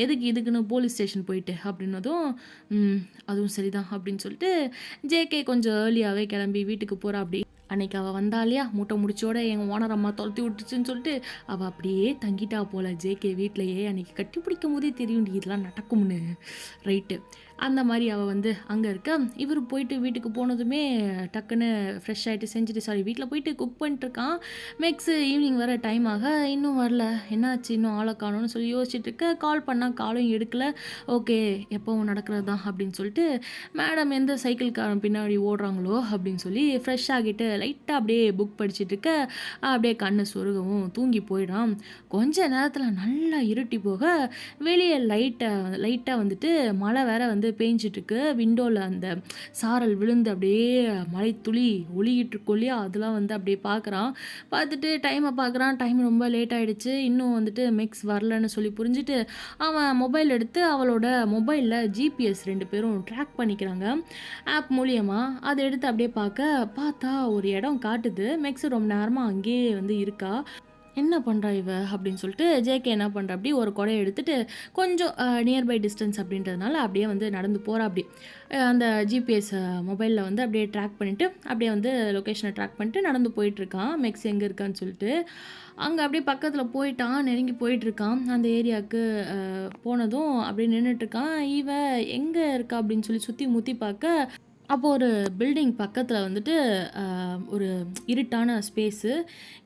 எதுக்கு இதுக்குன்னு போலீஸ் ஸ்டேஷன் போயிட்டு அப்படின்னதும், அதுவும் சரிதான் அப்படின்னு சொல்லிட்டு ஜேகே கொஞ்சம் ஏர்லியாகவே கிளம்பி வீட்டுக்கு போகிறா. அப்படி அன்னைக்கு அவள் வந்தா இல்லையா மூட்டை முடிச்சோட எங்கள் ஓனர் அம்மா தொலைத்தி விட்டுச்சுன்னு சொல்லிட்டு அவள் அப்படியே தங்கிட்டா போல் ஜேகே வீட்டிலையே. அன்றைக்கி கட்டி பிடிக்கும் போதே தெரியும் இதெல்லாம் நடக்கும்னு. ரைட்டு, அந்த மாதிரி அவள் வந்து அங்கே இருக்க. இவர் போயிட்டு வீட்டுக்கு போனதுமே டக்குன்னு ஃப்ரெஷ் ஆகிட்டு செஞ்சுட்டு வீட்டில் போயிட்டு குக் பண்ணிட்டுருக்கான். மெக்ஸு ஈவினிங் வர டைம் ஆக இன்னும் வரல, என்னாச்சு இன்னும் ஆளை காணும்னு சொல்லி யோசிச்சுட்டு இருக்க. கால் பண்ணால் காலும் எடுக்கல. ஓகே எப்போவும் நடக்கிறது தான் அப்படின்னு சொல்லிட்டு மேடம் எந்த சைக்கிள்காரன் பின்னாடி ஓடுறாங்களோ அப்படின்னு சொல்லி ஃப்ரெஷ் ஆகிட்டு லைட்டாக அப்படியே புக் படிச்சுட்டு இருக்க. அப்படியே கண்ணு சொருகவும் தூங்கி போயிடான். கொஞ்ச நேரத்தில் நல்லா இருட்டி போக வெளியே லைட்டாக வந்துட்டு மழை வேற வந்து பேஞ்சிட்ருக்கு. விண்டோவில் அந்த சாரல் விழுந்து அப்படியே மழை துளி ஒளிகிட்டு இருக்கோம் இல்லையா, அதெல்லாம் வந்து அப்படியே பார்க்குறான். பார்த்துட்டு டைமை பார்க்குறான். டைம் ரொம்ப லேட் ஆகிடுச்சு, இன்னும் வந்துட்டு மெக்ஸ் வரலன்னு சொல்லி புரிஞ்சுட்டு அவன் மொபைல் எடுத்து அவளோட மொபைலில் ஜிபிஎஸ் 2 பேரும் ட்ராக் பண்ணிக்கிறாங்க ஆப் மூலியமாக. அதை எடுத்து அப்படியே பார்த்தா ஒரு இடம் காட்டுது. மெக்ஸ் ரொம்ப நேரமாக அங்கேயே வந்து இருக்கா. என்ன பண்ணுறா இவ அப்படின்னு சொல்லிட்டு ஜேகே என்ன பண்ணுறா, அப்படி ஒரு கொடையை எடுத்துகிட்டு கொஞ்சம் நியர்பை டிஸ்டன்ஸ் அப்படின்றதுனால அப்படியே வந்து நடந்து போகிறா. அப்படி அந்த ஜிபிஎஸ் மொபைலில் வந்து அப்படியே ட்ராக் பண்ணிவிட்டு அப்படியே வந்து லொக்கேஷனை ட்ராக் பண்ணிட்டு நடந்து போயிட்டுருக்கான். மெக்ஸ் எங்கே இருக்கான்னு சொல்லிட்டு அங்கே அப்படியே பக்கத்தில் போயிட்டான், நெருங்கி போயிட்டுருக்கான். அந்த ஏரியாவுக்கு போனதும் அப்படியே நின்றுட்டுருக்கான். இவ எங்கே இருக்கா அப்படின்னு சொல்லி சுற்றி முற்றி பார்க்க, அப்போது ஒரு பில்டிங் பக்கத்தில் வந்துட்டு ஒரு இருட்டான ஸ்பேஸு,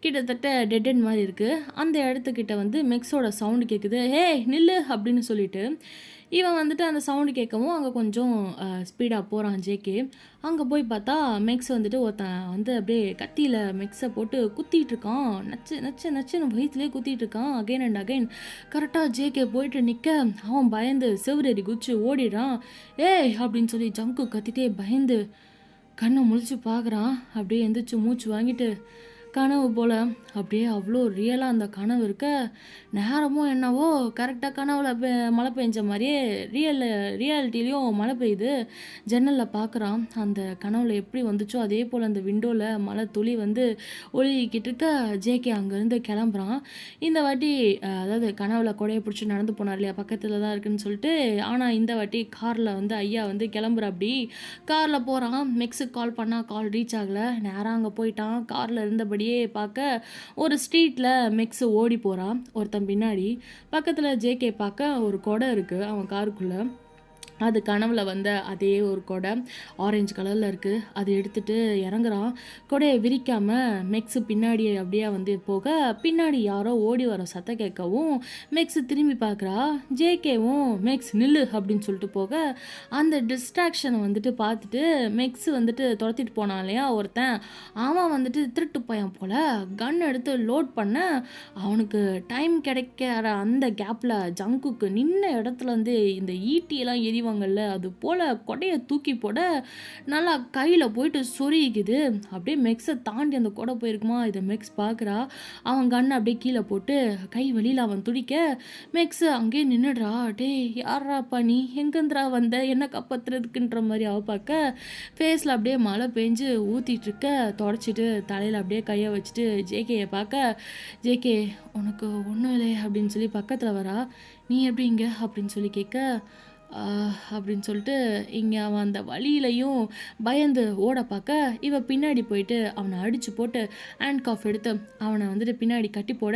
கிட்டத்தட்ட டெட் எண்ட் மாதிரி இருக்குது. அந்த இடத்துக்கிட்ட வந்து மெக்ஸோட சவுண்டு கேட்குது. ஹே நில்லு அப்படின்னு சொல்லிட்டு இவன் வந்துட்டு அந்த சவுண்டு கேட்கவும் அங்கே கொஞ்சம் ஸ்பீடாக போகிறான் ஜேகே. அங்கே போய் பார்த்தா மெக்ஸ் வந்துட்டு ஒருத்தன் வந்து அப்படியே கத்தியில் மெக்ஸை போட்டு குத்திட்டு இருக்கான். நச்சுன்னு வயிற்றுலேயே குத்திட்டு இருக்கான் அகைன் அண்ட் அகைன். கரெக்டாக ஜேகே போயிட்டு நிற்க அவன் பயந்து செவ்வரேறி குச்சி ஓடிடுறான். ஏய் அப்படின்னு சொல்லி ஜங்கு கத்திட்டே பயந்து கண்ணை முழிச்சு பார்க்குறான். அப்படியே எந்திரிச்சு மூச்சு வாங்கிட்டு கனவு போல் அப்படியே அவ்வளோ ரியலாக அந்த கனவு இருக்க, நேரமும் என்னவோ கரெக்டாக கனவுல மழை பெஞ்ச மாதிரியே ரியாலிட்டிலையும் மழை பெய்யுது. ஜன்னலில் பார்க்குறான், அந்த கனவுல எப்படி வந்துச்சோ அதே போல் அந்த விண்டோவில் மழை துளி வந்து ஒழுகிக்கிட்டு இருக்க. ஜேகே அங்கேருந்து கிளம்புறான். இந்த வாட்டி அதாவது கனவுல கொடையை பிடிச்சி நடந்து போனார் இல்லையா, பக்கத்தில் தான் இருக்குன்னு சொல்லிட்டு. ஆனால் இந்த வாட்டி காரில் வந்து ஐயா வந்து கிளம்புற காரில் போகிறான். மெக்ஸுக்கு கால் பண்ணால் கால் ரீச் ஆகலை. நேராக அங்கே போயிட்டான். காரில் இருந்தபடியே பார்க்க ஒரு ஸ்ட்ரீட்டில் மெக்ஸு ஓடி போகிறான். ஒருத்தன் பின்னாடி. பக்கத்தில் ஜேகே பார்க்க ஒரு குடை இருக்குது அவன் காருக்குள்ளே. அது கனவுல வந்த அதே ஒரு கொடை ஆரஞ்சு கலரில் இருக்குது. அதை எடுத்துகிட்டு இறங்குறான். கொடையை விரிக்காமல் மெக்ஸு பின்னாடி அப்படியே வந்து போக, பின்னாடி யாரோ ஓடி வர சத்தம் கேட்கவும் மெக்ஸு திரும்பி பார்க்குறா. ஜேகேவும் மெக்ஸ் நில்லு அப்படின்னு சொல்லிட்டு போக, அந்த டிஸ்ட்ராக்ஷனை வந்துட்டு பார்த்துட்டு மெக்ஸு வந்துட்டு துரத்திட்டு போனான் இல்லையா ஒருத்தன், அவன் வந்துட்டு திருட்டு பையன் போல் கன் எடுத்து லோட் பண்ண, அவனுக்கு டைம் கிடைக்கிற அந்த கேப்பில் ஜங்குக்கு நின்ன இடத்துல வந்து இந்த ஈட்டியெல்லாம் எரிவாங்கல்ல, அது போல் கொடையை தூக்கி போட நல்லா கையில் போயிட்டு சொருகிக்குது. அப்படியே மெக்ஸை தாண்டி அந்த கொடை போயிருக்குமா. இதை மெக்ஸ் பார்க்குறா. அவன் கண்ணை அப்படியே கீழே போட்டு கை வழியில் அவன் துடிக்க, மெக்ஸு அங்கேயே நின்றுடுறா. டே யாராப்பா நீ, எங்கேந்திரா வந்த, என்ன காப்பாற்றுறதுக்குன்ற மாதிரி அவள் பார்க்க, ஃபேஸில் அப்படியே மழை பெஞ்சு ஊற்றிட்டுருக்க. தொடச்சிட்டு தலையில் அப்படியே கையை வச்சுட்டு ஜேகேயை பார்க்க, ஜேகே உனக்கு ஒன்றும் இல்லை அப்படின்னு சொல்லி பக்கத்தில் வரா. நீ எப்படி இங்கே அப்படின்னு சொல்லி கேட்க, அப்படின்னு சொல்லிட்டு இங்கே அவன் அந்த வழியிலையும் பயந்து ஓட பார்க்க, இவன் பின்னாடி போயிட்டு அவனை அடித்து போட்டு ஹேண்ட் காஃப் எடுத்து அவனை வந்துட்டு பின்னாடி கட்டி போட,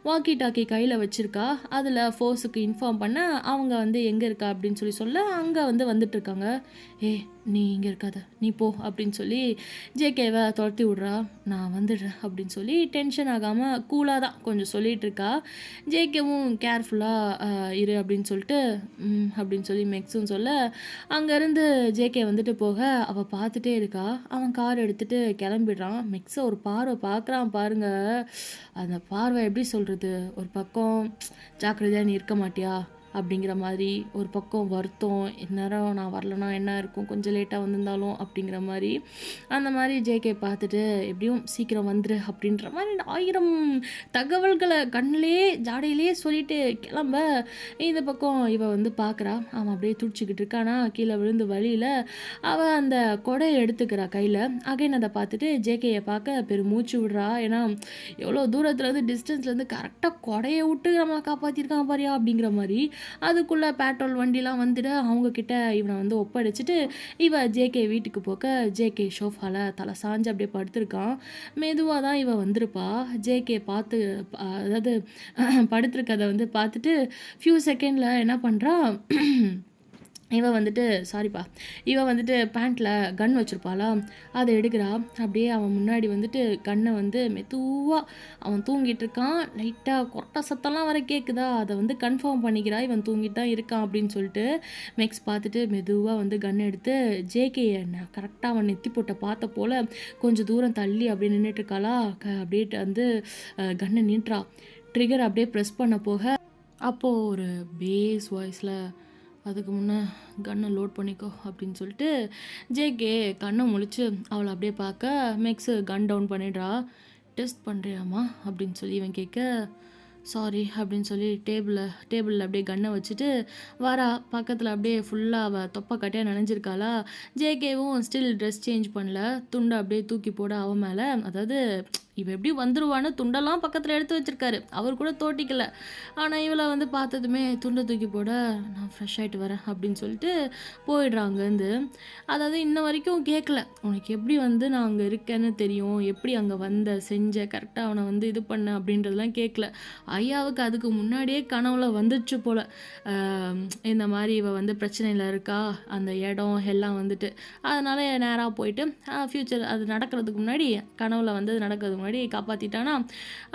வாக்கி டாக்கி கையில் வச்சுருக்கா. அதில் ஃபோர்ஸுக்கு இன்ஃபார்ம் பண்ண அவங்க வந்து எங்கே இருக்கா அப்படின்னு சொல்ல அங்கே வந்து வந்துட்டுருக்காங்க. நீ இங்கே இருக்காத, நீ போ அப்படின்னு சொல்லி ஜேகேவை துரத்தி விட்றா. நான் வந்துடுறேன் அப்படின்னு சொல்லி டென்ஷன் ஆகாமல் கூலாக தான் கொஞ்சம் சொல்லிகிட்டு இருக்கா. ஜேகேவும் கேர்ஃபுல்லாக இரு அப்படின்னு சொல்லிட்டு அப்படின்னு சொல்லி மெக்ஸும் சொல்ல, அங்கேருந்து ஜேகே வந்துட்டு போக அவள் பார்த்துட்டே இருக்கா. அவன் கார் எடுத்துகிட்டு கிளம்பிடுறான். மெக்ஸை ஒரு பார்வை பார்க்குறான் பாருங்க. அந்த பார்வை எப்படி சொல்கிறது, ஒரு பக்கம் ஜாக்கிரதையாக நீ இருக்க மாட்டியா அப்படிங்கிற மாதிரி, ஒரு பக்கம் வருத்தம், இந்நேரம் நான் வரலனா என்ன இருக்கும், கொஞ்சம் லேட்டாக வந்திருந்தாலும் அப்படிங்கிற மாதிரி. அந்த மாதிரி ஜேகே பார்த்துட்டு எப்படியும் சீக்கிரம் வந்துரு அப்படின்ற மாதிரி 1000 தகவல்களை கண்ணிலே ஜாடையிலே சொல்லிட்டு கிளம்ப, இந்த பக்கம் இவள் வந்து பார்க்குறா. அவன் அப்படியே துடிச்சிக்கிட்டு இருக்கானா. கீழே விழுந்து வழியில் அவள் அந்த கொடையை எடுத்துக்கிறா கையில். அகைன் அதை பார்த்துட்டு ஜேகேயை பார்க்க பெருமூச்சு விடுறா. ஏன்னா எவ்வளோ தூரத்துலேருந்து டிஸ்டன்ஸ்லேருந்து கரெக்டாக கொடையை விட்டு நம்மளை காப்பாற்றிருக்கான் பாரியா அப்படிங்கிற மாதிரி. அதுக்குள்ளே பேட்ரோல் வண்டிலாம் வந்துட்டு அவங்கக்கிட்ட இவனை வந்து ஒப்படைச்சிட்டு இவ ஜேகே வீட்டுக்கு போக, ஜேகே ஷோஃபாவில் தலை சாஞ்சு அப்படியே படுத்திருக்கான். மெதுவாக தான் இவன் வந்திருப்பா. ஜேகே பார்த்து அதாவது படுத்திருக்கதை வந்து பார்த்துட்டு ஃபியூ செகண்டில் என்ன பண்ணுறான், இவன் வந்துட்டு பேண்ட்டில் கன் வச்சுருப்பாளா, அதை எடுக்கிறா. அப்படியே அவன் முன்னாடி வந்துட்டு கன்னை வந்து மெதுவாக அவன் தூங்கிட்டு இருக்கான். லைட்டாக கொட்டை சத்தம்லாம் வர கேட்குதா, அதை வந்து கன்ஃபார்ம் பண்ணிக்கிறா இவன் தூங்கிட்டு தான் இருக்கான் அப்படின்னு சொல்லிட்டு. மெக்ஸ் பார்த்துட்டு மெதுவாக வந்து கன் எடுத்து ஜேகே நான் கரெக்டாக அவன் நெத்தி போட்ட பார்த்த போல் கொஞ்சம் தூரம் தள்ளி அப்படியே நின்றுட்டுருக்காளா. அப்படியே வந்து கன்னை நின்றா. ட்ரிகர் அப்படியே ப்ரெஸ் பண்ண போக அப்போது ஒரு பேஸ் வாய்ஸில், அதுக்கு முன்னே கன்னை லோட் பண்ணிக்கோ அப்படின்னு சொல்லிட்டு ஜேகே கண்ணை முழிச்சு அவளை அப்படியே பார்க்க, மெக்ஸு கன் டவுன் பண்ணிடுறா. டெஸ்ட் பண்ணுறியாம்மா அப்படின்னு சொல்லி இவன் கேட்க, சாரி அப்படின்னு சொல்லி டேபிளில் அப்படியே கன்னை வச்சுட்டு வரா. பக்கத்தில் அப்படியே ஃபுல்லாக அவள் தொப்பை கட்டையாக நனைஞ்சிருக்காளா. ஜேகேவும் ஸ்டில் ட்ரெஸ் சேஞ்ச் பண்ணல. துண்டை அப்படியே தூக்கி போட அவன் மேலே, அதாவது இவன் எப்படி வந்துடுவான்னு துண்டெல்லாம் பக்கத்தில் எடுத்து வச்சுருக்காரு, அவர் கூட தோட்டிக்கல. ஆனால் இவளை வந்து பார்த்ததுமே துண்டை தூக்கி போட, நான் ஃப்ரெஷ் ஆகிட்டு வரேன் அப்படின்னு சொல்லிட்டு போயிடுறாங்கந்து. அதாவது இன்ன வரைக்கும் கேட்கல, உனக்கு எப்படி வந்து நான் அங்கே இருக்கேன்னு தெரியும், எப்படி அங்கே வந்த செஞ்ச கரெக்டாக அவனை வந்து இது பண்ண அப்படின்றதெல்லாம் கேட்கல. ஐயாவுக்கு அதுக்கு முன்னாடியே கனவுல வந்துடுச்சு போல், இந்த மாதிரி இவ வந்து பிரச்சனையில் இருக்கா, அந்த இடம் எல்லாம் வந்துட்டு. அதனால் நேராக போயிட்டு ஃப்யூச்சர் அது நடக்கிறதுக்கு முன்னாடி, கனவுல வந்து நடக்கிறதுக்கு முன்னாடி காப்பாற்றிட்டானா.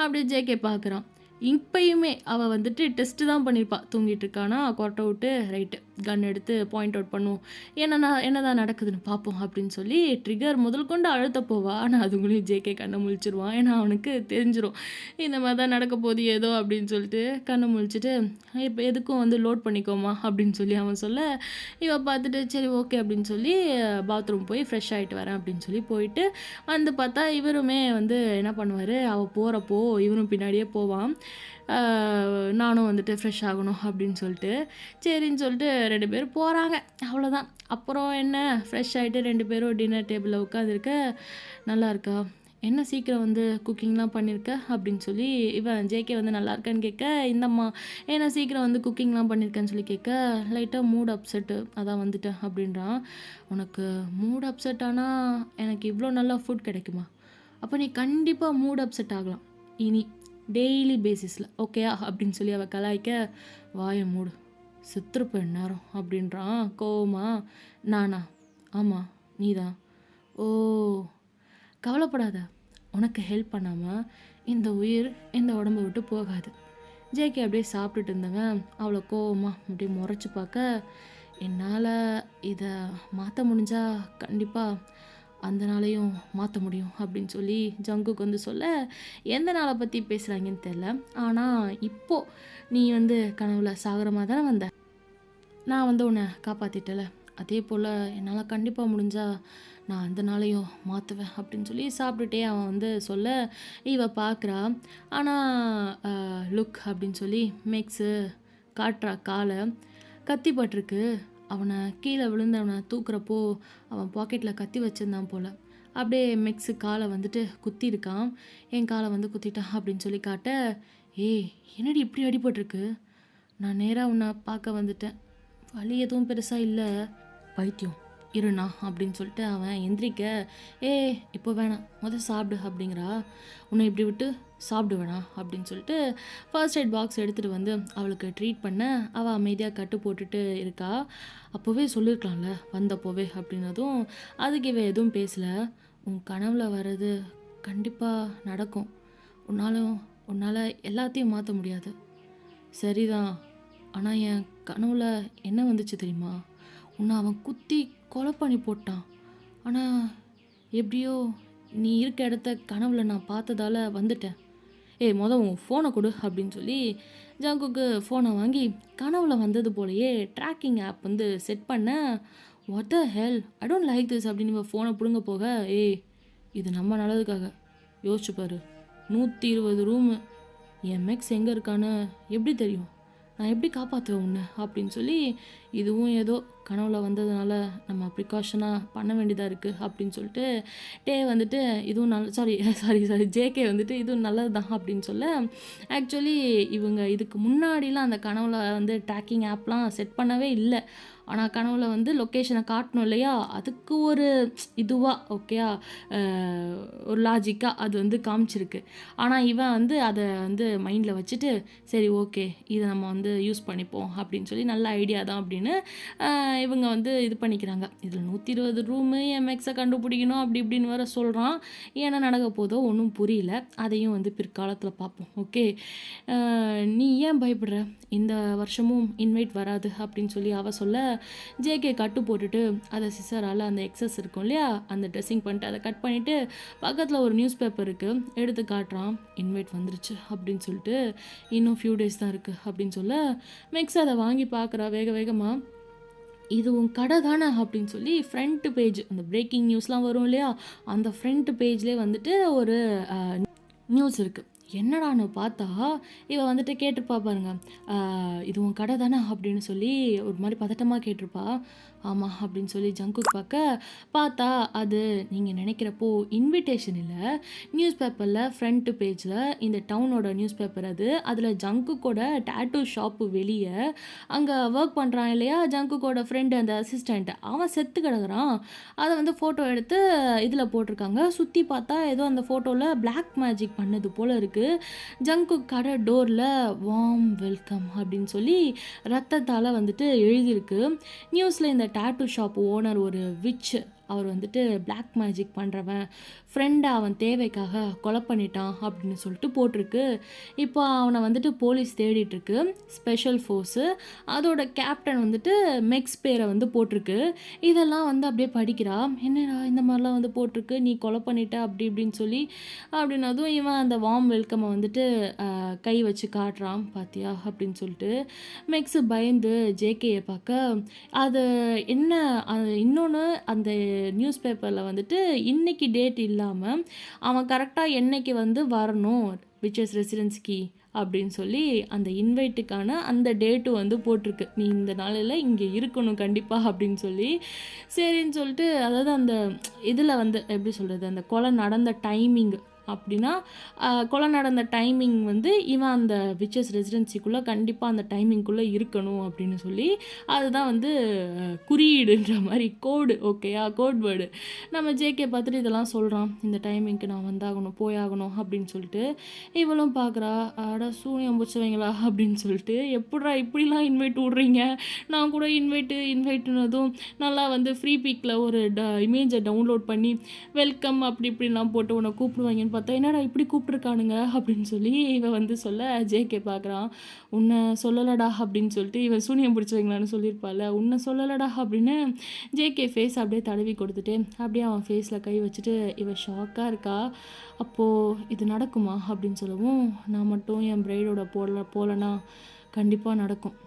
அப்படியே ஜேகே பார்க்குறான். இப்பயுமே அவள் வந்துட்டு டெஸ்ட்டு தான் பண்ணியிருப்பா, தூங்கிட்டு இருக்கானா கொட்டை விட்டு. ரைட்டு கன் எடுத்து பாயிண்ட் அவுட் பண்ணுவோம், என்னதான் நடக்குதுன்னு பார்ப்போம் அப்படின்னு சொல்லி ட்ரிகர் முதல் கொண்டு அழுத்த போவா. ஆனால் அதுங்களையும் ஜேகே கண்ணை முழிச்சிருவான். ஏன்னா அவனுக்கு தெரிஞ்சிடும் இந்த மாதிரி தான் நடக்க போகுது ஏதோ அப்படின்னு சொல்லிட்டு கண்ணை முழிச்சிட்டு, இப்போ எதுக்கும் வந்து லோட் பண்ணிக்கோமா அப்படின்னு சொல்லி அவன் சொல்ல, இவ பார்த்துட்டு சரி ஓகே அப்படின்னு சொல்லி பாத்ரூம் போய் ஃப்ரெஷ் ஆகிட்டு வரேன் அப்படின்னு சொல்லி போயிட்டு வந்து பார்த்தா இவருமே வந்து என்ன பண்ணுவார், அவள் போகிறப்போ இவரும் பின்னாடியே போவான். நானும் வந்துட்டு ஃப்ரெஷ் ஆகணும் அப்படின்னு சொல்லிட்டு சரின்னு சொல்லிட்டு 2 பேரும் போகிறாங்க. அவ்வளோதான். அப்புறம் என்ன, ஃப்ரெஷ் ஆகிட்டு 2 பேரும் டின்னர் டேபிளில் உட்காந்துருக்க. நல்லா இருக்கா, என்ன சீக்கிரம் வந்து குக்கிங்லாம் பண்ணியிருக்க அப்படின்னு சொல்லி இவன் ஜேகே வந்து நல்லா இருக்கான்னு கேட்க, இந்தம்மா ஏன்னா சீக்கிரம் வந்து குக்கிங்லாம் பண்ணியிருக்கேன்னு சொல்லி கேட்க, லைட்டாக மூட் அப்செட்டு அதான் வந்துட்டேன் அப்படின்றான். உனக்கு மூட் அப்செட் ஆனால் எனக்கு இவ்வளோ நல்லா ஃபுட் கிடைக்குமா? அப்போ நீ கண்டிப்பாக மூட் அப்செட் ஆகலாம் இனி டெய்லி பேசிஸில், ஓகேயா அப்படின்னு சொல்லி அவள் கலாய்க்க, வாய மூடு செத்துருப்பேன் நேரம் அப்படின்றான் கோவமா. நானா? ஆமாம் நீதான். ஓ கவலைப்படாத, உனக்கு ஹெல்ப் பண்ணாமல் இந்த உயிர் இந்த உடம்பை விட்டு போகாது. ஜேகே அப்படியே சாப்பிட்டுட்டு இருந்தவன் அவளை கோவமாக அப்படியே முறைச்சி பார்க்க, என்னால் இதை மாற்ற முடிஞ்சா கண்டிப்பாக அந்த நாளையும் மாற்ற முடியும் அப்படின்னு சொல்லி ஜங்குக்கு வந்து சொல்ல, எந்த நாளை பற்றி பேசுகிறாங்கன்னு தெரில, ஆனால் இப்போது நீ வந்து கனவுல சாகரமாக தானே வந்த, நான் வந்து உன்னை காப்பாற்றிட்டல, அதே போல் என்னால் கண்டிப்பாக முடிஞ்சால் நான் அந்த நாளையும் மாற்றுவேன் அப்படின்னு சொல்லி சாப்பிட்டுட்டே அவன் வந்து சொல்ல, இவ பார்க்குறா. ஆனால் லுக் அப்படின்னு சொல்லி மேக்ஸு காட்டுறா காலை, கத்தி பட்டிருக்கு. அவனை கீழே விழுந்து அவனை தூக்குறப்போ அவன் பாக்கெட்டில் கத்தி வச்சுருந்தான் போல். அப்படியே மெக்ஸு காலை வந்துட்டு குத்தி இருக்கான். என் காலை வந்து குத்திட்டான் அப்படின்னு சொல்லி காட்ட, ஏய் என்னடி இப்படி அடிபட்டிருக்கு, நான் நேராக உன்னை பார்க்க வந்துட்டேன், வலி எதுவும் பெருசாக இல்லை, பைத்தியம் இருண்ணா அப்படின்னு சொல்லிட்டு அவன் எந்திரிக்க, இப்போ வேணாம் முதல் சாப்பிடு அப்படிங்கிறா. உன்னை இப்படி விட்டு சாப்பிடு வேணாம் அப்படின்னு சொல்லிட்டு ஃபர்ஸ்ட் எய்ட் பாக்ஸ் எடுத்துகிட்டு வந்து அவளுக்கு ட்ரீட் பண்ண, அவள் அமைதியாக கட்டு போட்டுட்டு இருக்கா. அப்போவே சொல்லியிருக்கலாம்ல வந்தப்போவே அப்படின்னதும் அதுக்கு இவ எதுவும் பேசலை. உன் கனவுல வர்றது கண்டிப்பாக நடக்கும், உன்னால் எல்லாத்தையும் மாற்ற முடியாது சரிதான், ஆனால் என் கனவுல என்ன வந்துச்சு தெரியுமா, உன்னை அவன் குத்தி கொலை பண்ணி போட்டான், ஆனால் எப்படியோ நீ இருக்க இடத்த கனவுல நான் பார்த்ததால வந்துட்டேன். உன் ஃபோனை கொடு அப்படின்னு சொல்லி ஜங்குக்கு ஃபோனை வாங்கி கனவுல வந்தது போலயே ட்ராக்கிங் ஆப் வந்து செட் பண்ண, what the hell I don't like this அப்படின்னு இவன் ஃபோனை பிடுங்க போக, இது நம்ம நல்லதுக்காக யோசிச்சு பாரு, 120 ரூமு, என் மேக்ஸ் எங்கே இருக்கான்னு எப்படி தெரியும், நான் எப்படி காப்பாற்றுவேன் உன்னை அப்படின்னு சொல்லி, இதுவும் ஏதோ கனவுல வந்ததுனால நம்ம ப்ரிகாஷனாக பண்ண வேண்டியதாக இருக்குது அப்படின்னு சொல்லிட்டு வந்துட்டு இதுவும் சாரி ஜேகே வந்துட்டு இதுவும் நல்லது தான் அப்படின்னு சொல்ல, ஆக்சுவலி இவங்க இதுக்கு முன்னாடிலாம் அந்த கனவுல வந்து ட்ராக்கிங் ஆப்லாம் செட் பண்ணவே இல்லை. ஆனால் கனவுல வந்து லொக்கேஷனை காட்டணும் இல்லையா, அதுக்கு ஒரு இதுவாக ஓகேயா ஒரு லாஜிக்காக அது வந்து காமிச்சிருக்கு. ஆனால் இவன் வந்து அதை வந்து மைண்டில் வச்சுட்டு சரி ஓகே இதை நம்ம வந்து யூஸ் பண்ணிப்போம் அப்படின்னு சொல்லி நல்ல ஐடியா தான் அப்படின்னு இவங்க வந்து இது பண்ணிக்கிறாங்க. இதில் 120 ரூமு எம்எக்ஸை கண்டுபிடிக்கணும் அப்படி இப்படின்னு வேற சொல்கிறான். ஏன்னா நடக்க போதோ ஒன்றும் புரியல, அதையும் வந்து பிற்காலத்தில் பார்ப்போம். ஓகே நீ ஏன் பயப்படுற, இந்த வருஷமும் இன்வைட் வராது அப்படின்னு சொல்லி அவ சொல்ல, ஜேகே கட்டு போட்டுட்டு அதை சிசரால் அந்த எக்ஸஸ் இருக்கும் இல்லையா அந்த ட்ரெஸ்ஸிங் பண்ணிட்டு அதை கட் பண்ணிவிட்டு பக்கத்தில் ஒரு நியூஸ் பேப்பர் இருக்குது எடுத்து காட்டுறான், இன்வைட் வந்துருச்சு அப்படின்னு சொல்லிட்டு, இன்னும் ஃபியூ டேஸ் தான் இருக்குது அப்படின்னு சொல்ல மெக்ஸ் அதை வாங்கி பார்க்குறா வேகமாக. இது உன் கடை தானே அப்படின்னு சொல்லி ஃப்ரண்ட் பேஜ் அந்த பிரேக்கிங் நியூஸ்லாம் வரும் இல்லையா அந்த ஃப்ரண்ட் பேஜ்லேயே வந்துட்டு ஒரு நியூஸ் இருக்குது. என்னடான்னு பார்த்தா இவன் வந்துட்டு கேட்டிருப்பா பாருங்க, இது உன் கடை தானே அப்படின்னு சொல்லி ஒரு மாதிரி பதட்டமாக கேட்டிருப்பா. ஆமாம் அப்படின்னு சொல்லி ஜங்குக்கு பார்த்தா அது நீங்கள் நினைக்கிறப்போ இன்விடேஷன் இல்லை, நியூஸ் பேப்பரில் ஃப்ரண்ட் பேஜில் இந்த டவுனோட நியூஸ் பேப்பர் அதில் ஜங்குக்கோட டேட்டூ ஷாப்பு வெளியே அங்கே ஒர்க் பண்ணுறான் இல்லையா ஜங்குக்கோட ஃப்ரெண்டு அந்த அசிஸ்டண்ட், அவன் செத்து கிடக்குறான். அதை வந்து ஃபோட்டோ எடுத்து இதில் போட்டிருக்காங்க. சுற்றி பார்த்தா ஏதோ அந்த ஃபோட்டோவில் பிளாக் மேஜிக் பண்ணது போல் இருக்குது. ஜங்கு கடை டோரில் வார்ம் வெல்கம் அப்படின்னு சொல்லி ரத்தத்தால் வந்துட்டு எழுதியிருக்கு. நியூஸில் இந்த டேட்டூ ஷாப் ஓனர் ஒரு விச் அவர் வந்துட்டு பிளாக் மேஜிக் பண்ணுறவன், ஃப்ரெண்டை அவன் தேவைக்காக கொலை பண்ணிட்டான் அப்படின்னு சொல்லிட்டு போட்டிருக்கு. இப்போ அவனை வந்துட்டு போலீஸ் தேடிட்டுருக்கு, ஸ்பெஷல் ஃபோர்ஸு. அதோட கேப்டன் வந்துட்டு மெக்ஸ் பேரை வந்து போட்டிருக்கு. இதெல்லாம் வந்து அப்படியே படிக்கிறா. என்னடா இந்த மாதிரிலாம் வந்து போட்டிருக்கு, நீ கொலை பண்ணிட்ட அப்படி இப்படின்னு சொல்லி அப்படின்னதும் இவன் அந்த வார்ம் வெல்கம்மை வந்துட்டு கை வச்சு காட்டுறான், பாத்தியா அப்படின்னு சொல்லிட்டு. மெக்ஸு பயந்து ஜேகேயை பார்க்க அது என்ன இன்னொன்று அந்த நியூஸ் பேப்பரில் வந்துட்டு இன்னைக்கு டேட் இல்லாமல் அவன் கரெக்டாக என்னைக்கு வந்து வரணும் விச்சஸ் ரெசிடென்ஸ்க்கு அப்படின்னு சொல்லி அந்த இன்வைட்டுக்கான அந்த டேட்டு வந்து போட்டிருக்கு. நீ இந்த நாளில் இங்கே இருக்கணும் கண்டிப்பாக அப்படின்னு சொல்லி. சரின்னு சொல்லிட்டு அதாவது அந்த இதில் வந்து எப்படி சொல்கிறது, அந்த கொலை நடந்த டைமிங் அப்படின்னா கொலை நடந்த டைமிங் வந்து இவன் அந்த விச்சஸ் ரெசிடென்சிக்குள்ளே கண்டிப்பாக அந்த டைமிங்குள்ளே இருக்கணும் அப்படின்னு சொல்லி அதுதான் வந்து குறியீடுன்ற மாதிரி கோடு. ஓகேயா, கோட் வேர்டு. நம்ம ஜேகே பார்த்துட்டு இதெல்லாம் சொல்கிறான், இந்த டைமிங்க்கு நான் வந்தாகணும் போயாகணும் அப்படின்னு சொல்லிட்டு. இவளும் பார்க்குறா, அட சூனியம் பிடிச்சவங்களா அப்படின்னு சொல்லிட்டு, எப்படா இப்படிலாம் இன்வைட் விட்றீங்க, நான் கூட இன்வைட்டுனதும் நல்லா வந்து ஃப்ரீ பீக்கில் ஒரு இமேஜை டவுன்லோட் பண்ணி வெல்கம் அப்படி இப்படிலாம் போட்டு உன்னை கூப்பிடுவாங்கன்னு பார்த்தா என்னடா இப்படி கூப்பிட்ருக்கானுங்க அப்படின்னு சொல்லி இவன் வந்து சொல்ல ஜேகே பார்க்குறான். உன்னை சொல்லலடா அப்படின்னு சொல்லிட்டு இவன் சூனியம் பிடிச்சவங்களான்னு சொல்லியிருப்பாள். உன்னை சொல்லலடா அப்படின்னு ஜேகே ஃபேஸ் அப்படியே தடவி கொடுத்துட்டு அப்படியே அவன் ஃபேஸில் கை வச்சுட்டு இவன் ஷாக்காக இருக்கா. அப்போது இது நடக்குமா அப்படின்னு சொல்லவும், நான் மட்டும் என் பிரைடோட போகலன்னா கண்டிப்பாக நடக்கும்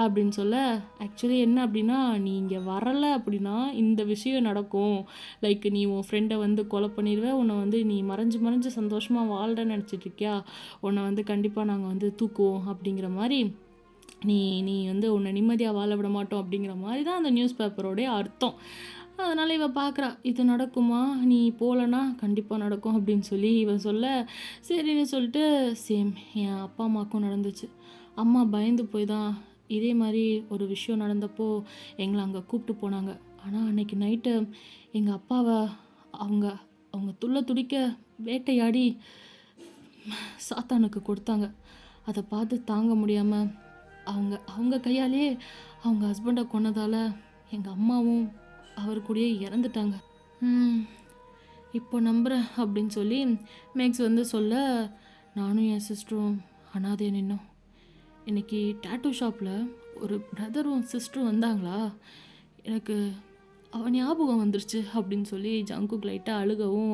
அப்படின்னு சொல்ல, ஆக்சுவலி என்ன அப்படின்னா, நீ இங்கே வரலை அப்படின்னா இந்த விஷயம் நடக்கும். லைக் நீ உன் ஃப்ரெண்டை வந்து கொலை பண்ணிடுவேன், உன்னை வந்து நீ மறைஞ்சு சந்தோஷமாக வாழ்றேன்னு நினச்சிட்ருக்கியா, உன்னை வந்து கண்டிப்பாக நாங்கள் வந்து தூக்குவோம் அப்படிங்கிற மாதிரி, நீ வந்து உன்னை நிம்மதியாக வாழ விட மாட்டோம் அப்படிங்கிற மாதிரி தான் அந்த நியூஸ் பேப்பரோடைய அர்த்தம். அதனால் இவன் பார்க்குறா, இது நடக்குமா, நீ போகலன்னா கண்டிப்பாக நடக்கும் அப்படின்னு சொல்லி இவன் சொல்ல, சரின்னு சொல்லிட்டு சேம் என் அப்பா அம்மாவுக்கும் நடந்துச்சு. அம்மா பயந்து போய் தான் இதே மாதிரி ஒரு விஷயம் நடந்தப்போ எங்களை அங்கே கூப்பிட்டு போனாங்க. ஆனால் அன்றைக்கி நைட்டு எங்கள் அப்பாவை அவங்க துடிக்க வேட்டையாடி சாத்தானுக்கு கொடுத்தாங்க. அதை பார்த்து தாங்க முடியாமல் அவங்க கையாலே அவங்க ஹஸ்பண்டை கொன்னதால் எங்கள் அம்மாவும் அவர் கூடயே இறந்துட்டாங்க. இப்போ நம்புகிறேன் அப்படின்னு சொல்லி மேக்ஸ் வந்து சொல்ல, நானும் என் சிஸ்டரும் அனாதையை நின்னோம். இன்றைக்கி டேட்டூ ஷாப்பில் ஒரு பிரதரும் சிஸ்டரும் வந்தாங்களா, எனக்கு அவன் ஞாபகம் வந்துருச்சு அப்படின்னு சொல்லி ஜங்குக் லைட்டாக அழுகவும்,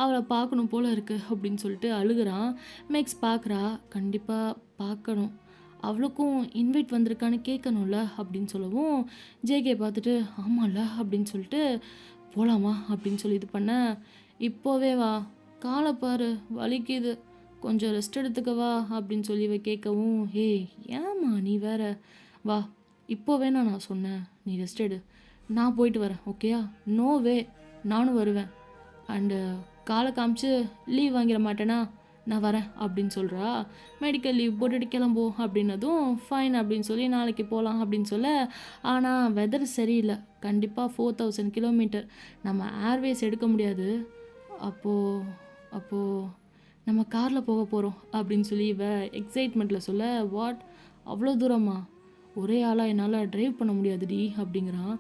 அவளை பார்க்கணும் போல் இருக்குது அப்படின்னு சொல்லிட்டு அழுகிறான். மேக்ஸ் பார்க்குறா, கண்டிப்பாக பார்க்கணும், அவளுக்கும் இன்வைட் வந்திருக்கான்னு கேட்கணும்ல அப்படின்னு சொல்லவும், ஜேகே பார்த்துட்டு ஆமாம்ல அப்படின்னு சொல்லிட்டு போகலாமா அப்படின்னு சொல்லி இது பண்ண, இப்போவே வா, காலை பாரு வலிக்குது, கொஞ்சம் ரெஸ்ட் எடுத்துக்கவா அப்படின்னு சொல்லி இவ கேட்கவும், ஏம்மா நீ வேற, வா இப்போ வேணா நான் சொன்னேன், நீ ரெஸ்ட் எடு, நான் போயிட்டு வரேன் ஓகேயா, நோ வே நானும் வருவேன், அண்டு காலை காமிச்சு லீவ் வாங்கிட மாட்டேனா, நான் வரேன் அப்படின்னு சொல்கிறா. மெடிக்கல் லீவ் போட்டுட்டு கிளம்போ அப்படின்னதும் ஃபைன் அப்படின்னு சொல்லி நாளைக்கு போகலாம் அப்படின்னு சொல்ல, ஆனால் வெதர் சரியில்லை, கண்டிப்பாக 4000 கிலோமீட்டர் நம்ம ஏர்வேஸ் எடுக்க முடியாது, அப்போது நம்ம காரில் போக போகிறோம் அப்படின்னு சொல்லி இவ எக்ஸைட்மெண்ட்டில் சொல்ல, வாட் அவ்வளோ தூரமா, ஒரே ஆளாக என்னால் ட்ரைவ் பண்ண முடியாதுடி அப்படிங்கிறான்.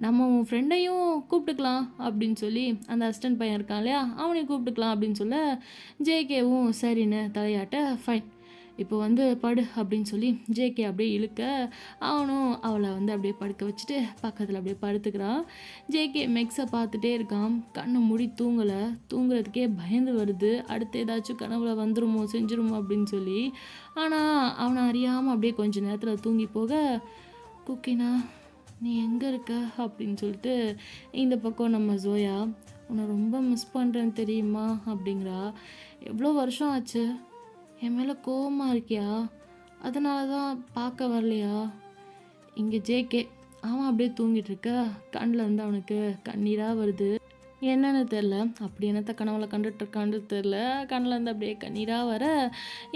நம்ம உன் ஃப்ரெண்டையும் கூப்பிட்டுக்கலாம் அப்படின்னு சொல்லி அந்த அசிஸ்டன்ட் பையன் இருக்கான் இல்லையா, அவனையும் கூப்பிட்டுக்கலாம் அப்படின்னு சொல்ல, ஜேகேவும் சரின்னு தலையாட்ட ஃபைன் இப்போ வந்து படு அப்படின்னு சொல்லி ஜேகே அப்படியே இழுக்க, அவனும் அவளை வந்து அப்படியே படுக்க வச்சுட்டு பக்கத்தில் அப்படியே படுத்துக்கிறான். ஜேகே மெக்ஸை பார்த்துட்டே இருக்கான், கண்ணை மூடி தூங்குறதுக்கே பயந்து வருது, அடுத்து ஏதாச்சும் கனவுல வந்துருமோ செஞ்சிருமோ அப்படின்னு சொல்லி. ஆனால் அவனை அறியாமல் அப்படியே கொஞ்சம் நேரத்தில் தூங்கி போக, குக்கினா நீ எங்கே இருக்க அப்படின்னு சொல்லிட்டு இந்த பக்கம் நம்ம ஜோயா, உன்னை ரொம்ப மிஸ் பண்ணுறேன்னு தெரியுமா அப்படிங்கிறா. எவ்வளோ வருஷம் ஆச்சு, என் மேலே கோவமாக இருக்கியா, அதனால தான் பார்க்க வரலையா. இங்கே ஜேகே அவன் அப்படியே தூங்கிட்டு இருக்க, கண்ணில் இருந்து அவனுக்கு கண்ணீராக வருது. என்னன்னு தெரில, அப்படி என்னத்த கனவுல கண்டுட்ருக்கான்னு தெரில, கண்ணில் இருந்து அப்படியே கண்ணீராக வர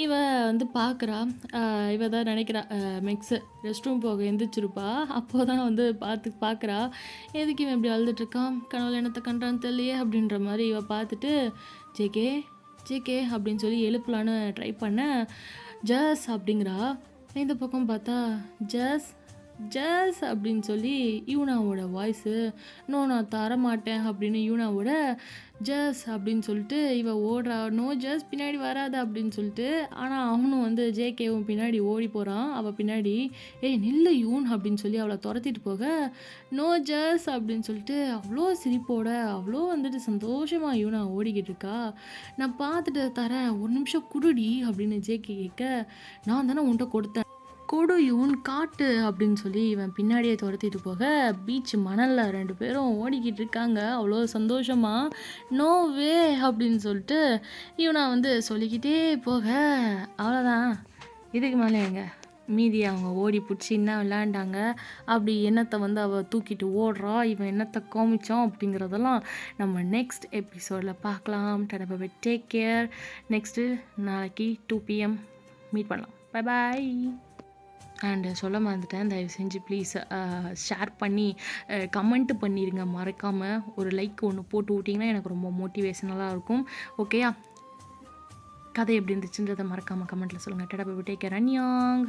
இவ வந்து பார்க்குறா. இவ தான் நினைக்கிறா மெக்ஸு ரெஸ்ட் ரூம் போக எந்திரிச்சிருப்பா, அப்போ தான் வந்து பார்க்குறா, எதுக்கு இவன் இப்படி அழுதுட்ருக்கான், கனவுல என்னத்தை கண்டான்னு தெரியலையே அப்படின்ற மாதிரி இவ பார்த்துட்டு, ஜேகே அப்படின்னு சொல்லி எழுப்பலான்னு ட்ரை பண்ண, ஜஸ் அப்படிங்கிறா. இந்த பக்கம் பார்த்தா ஜஸ் ஜஸ் அப்படின்னு சொல்லி யூனாவோட வாய்ஸு. நோ நான் தரமாட்டேன் அப்படின்னு யூனாவோட ஜஸ் அப்படின்னு சொல்லிட்டு இவன் ஓடுறா. நோ ஜஸ் பின்னாடி வராத அப்படின்னு சொல்லிட்டு. ஆனால் அவனும் வந்து ஜேகேவும் பின்னாடி ஓடி போகிறான் அவள் பின்னாடி. ஏய் நில்லு யூன் அப்படின்னு சொல்லி அவளை துரத்திட்டு போக நோ ஜஸ் அப்படின்னு சொல்லிட்டு அவ்வளோ சிரிப்போட அவ்வளோ வந்துட்டு சந்தோஷமாக யூனா ஓடிக்கிட்டு இருக்கா. நான் பார்த்துட்டு தரேன் ஒரு நிமிஷம் குடுடி அப்படின்னு ஜேகே கேட்க நான் தானே உன்கிட்ட கொடுத்தேன் கொடு யூன் காட்டு அப்படின்னு சொல்லி இவன் பின்னாடியே துரத்திட்டு போக பீச் மணலில் 2 பேரும் ஓடிக்கிட்டு இருக்காங்க அவ்வளோ சந்தோஷமாக. நோ வே அப்படின்னு சொல்லிட்டு இவனை வந்து சொல்லிக்கிட்டே போக அவ்வளோதான். இதுக்கு மேலே எங்க மீதி அவங்க ஓடி பிடிச்சி என்ன விளையாண்டாங்க, அப்படி என்னத்தை வந்து அவள் தூக்கிட்டு ஓடுறா, இவன் என்னத்தை காமிச்சான் அப்படிங்கிறதெல்லாம் நம்ம நெக்ஸ்ட் எபிசோடில் பார்க்கலாம். டடா டேக் கேர். நெக்ஸ்ட்டு நாளைக்கு 2 PM மீட் பண்ணலாம். Bye bye. அண்டு சொல்ல மறந்துட்டேன், தயவு செஞ்சு ப்ளீஸ் ஷேர் பண்ணி கமெண்ட் பண்ணிடுங்க. மறக்காமல் ஒரு லைக் ஒன்று போட்டு விட்டிங்கன்னா எனக்கு ரொம்ப மோட்டிவேஷனலாக இருக்கும். ஓகேயா? கதை எப்படி இருந்துச்சுன்றதை மறக்காமல் கமெண்ட்டில் சொல்லுங்கள். டடா டேக் கேர். அன்யாங்.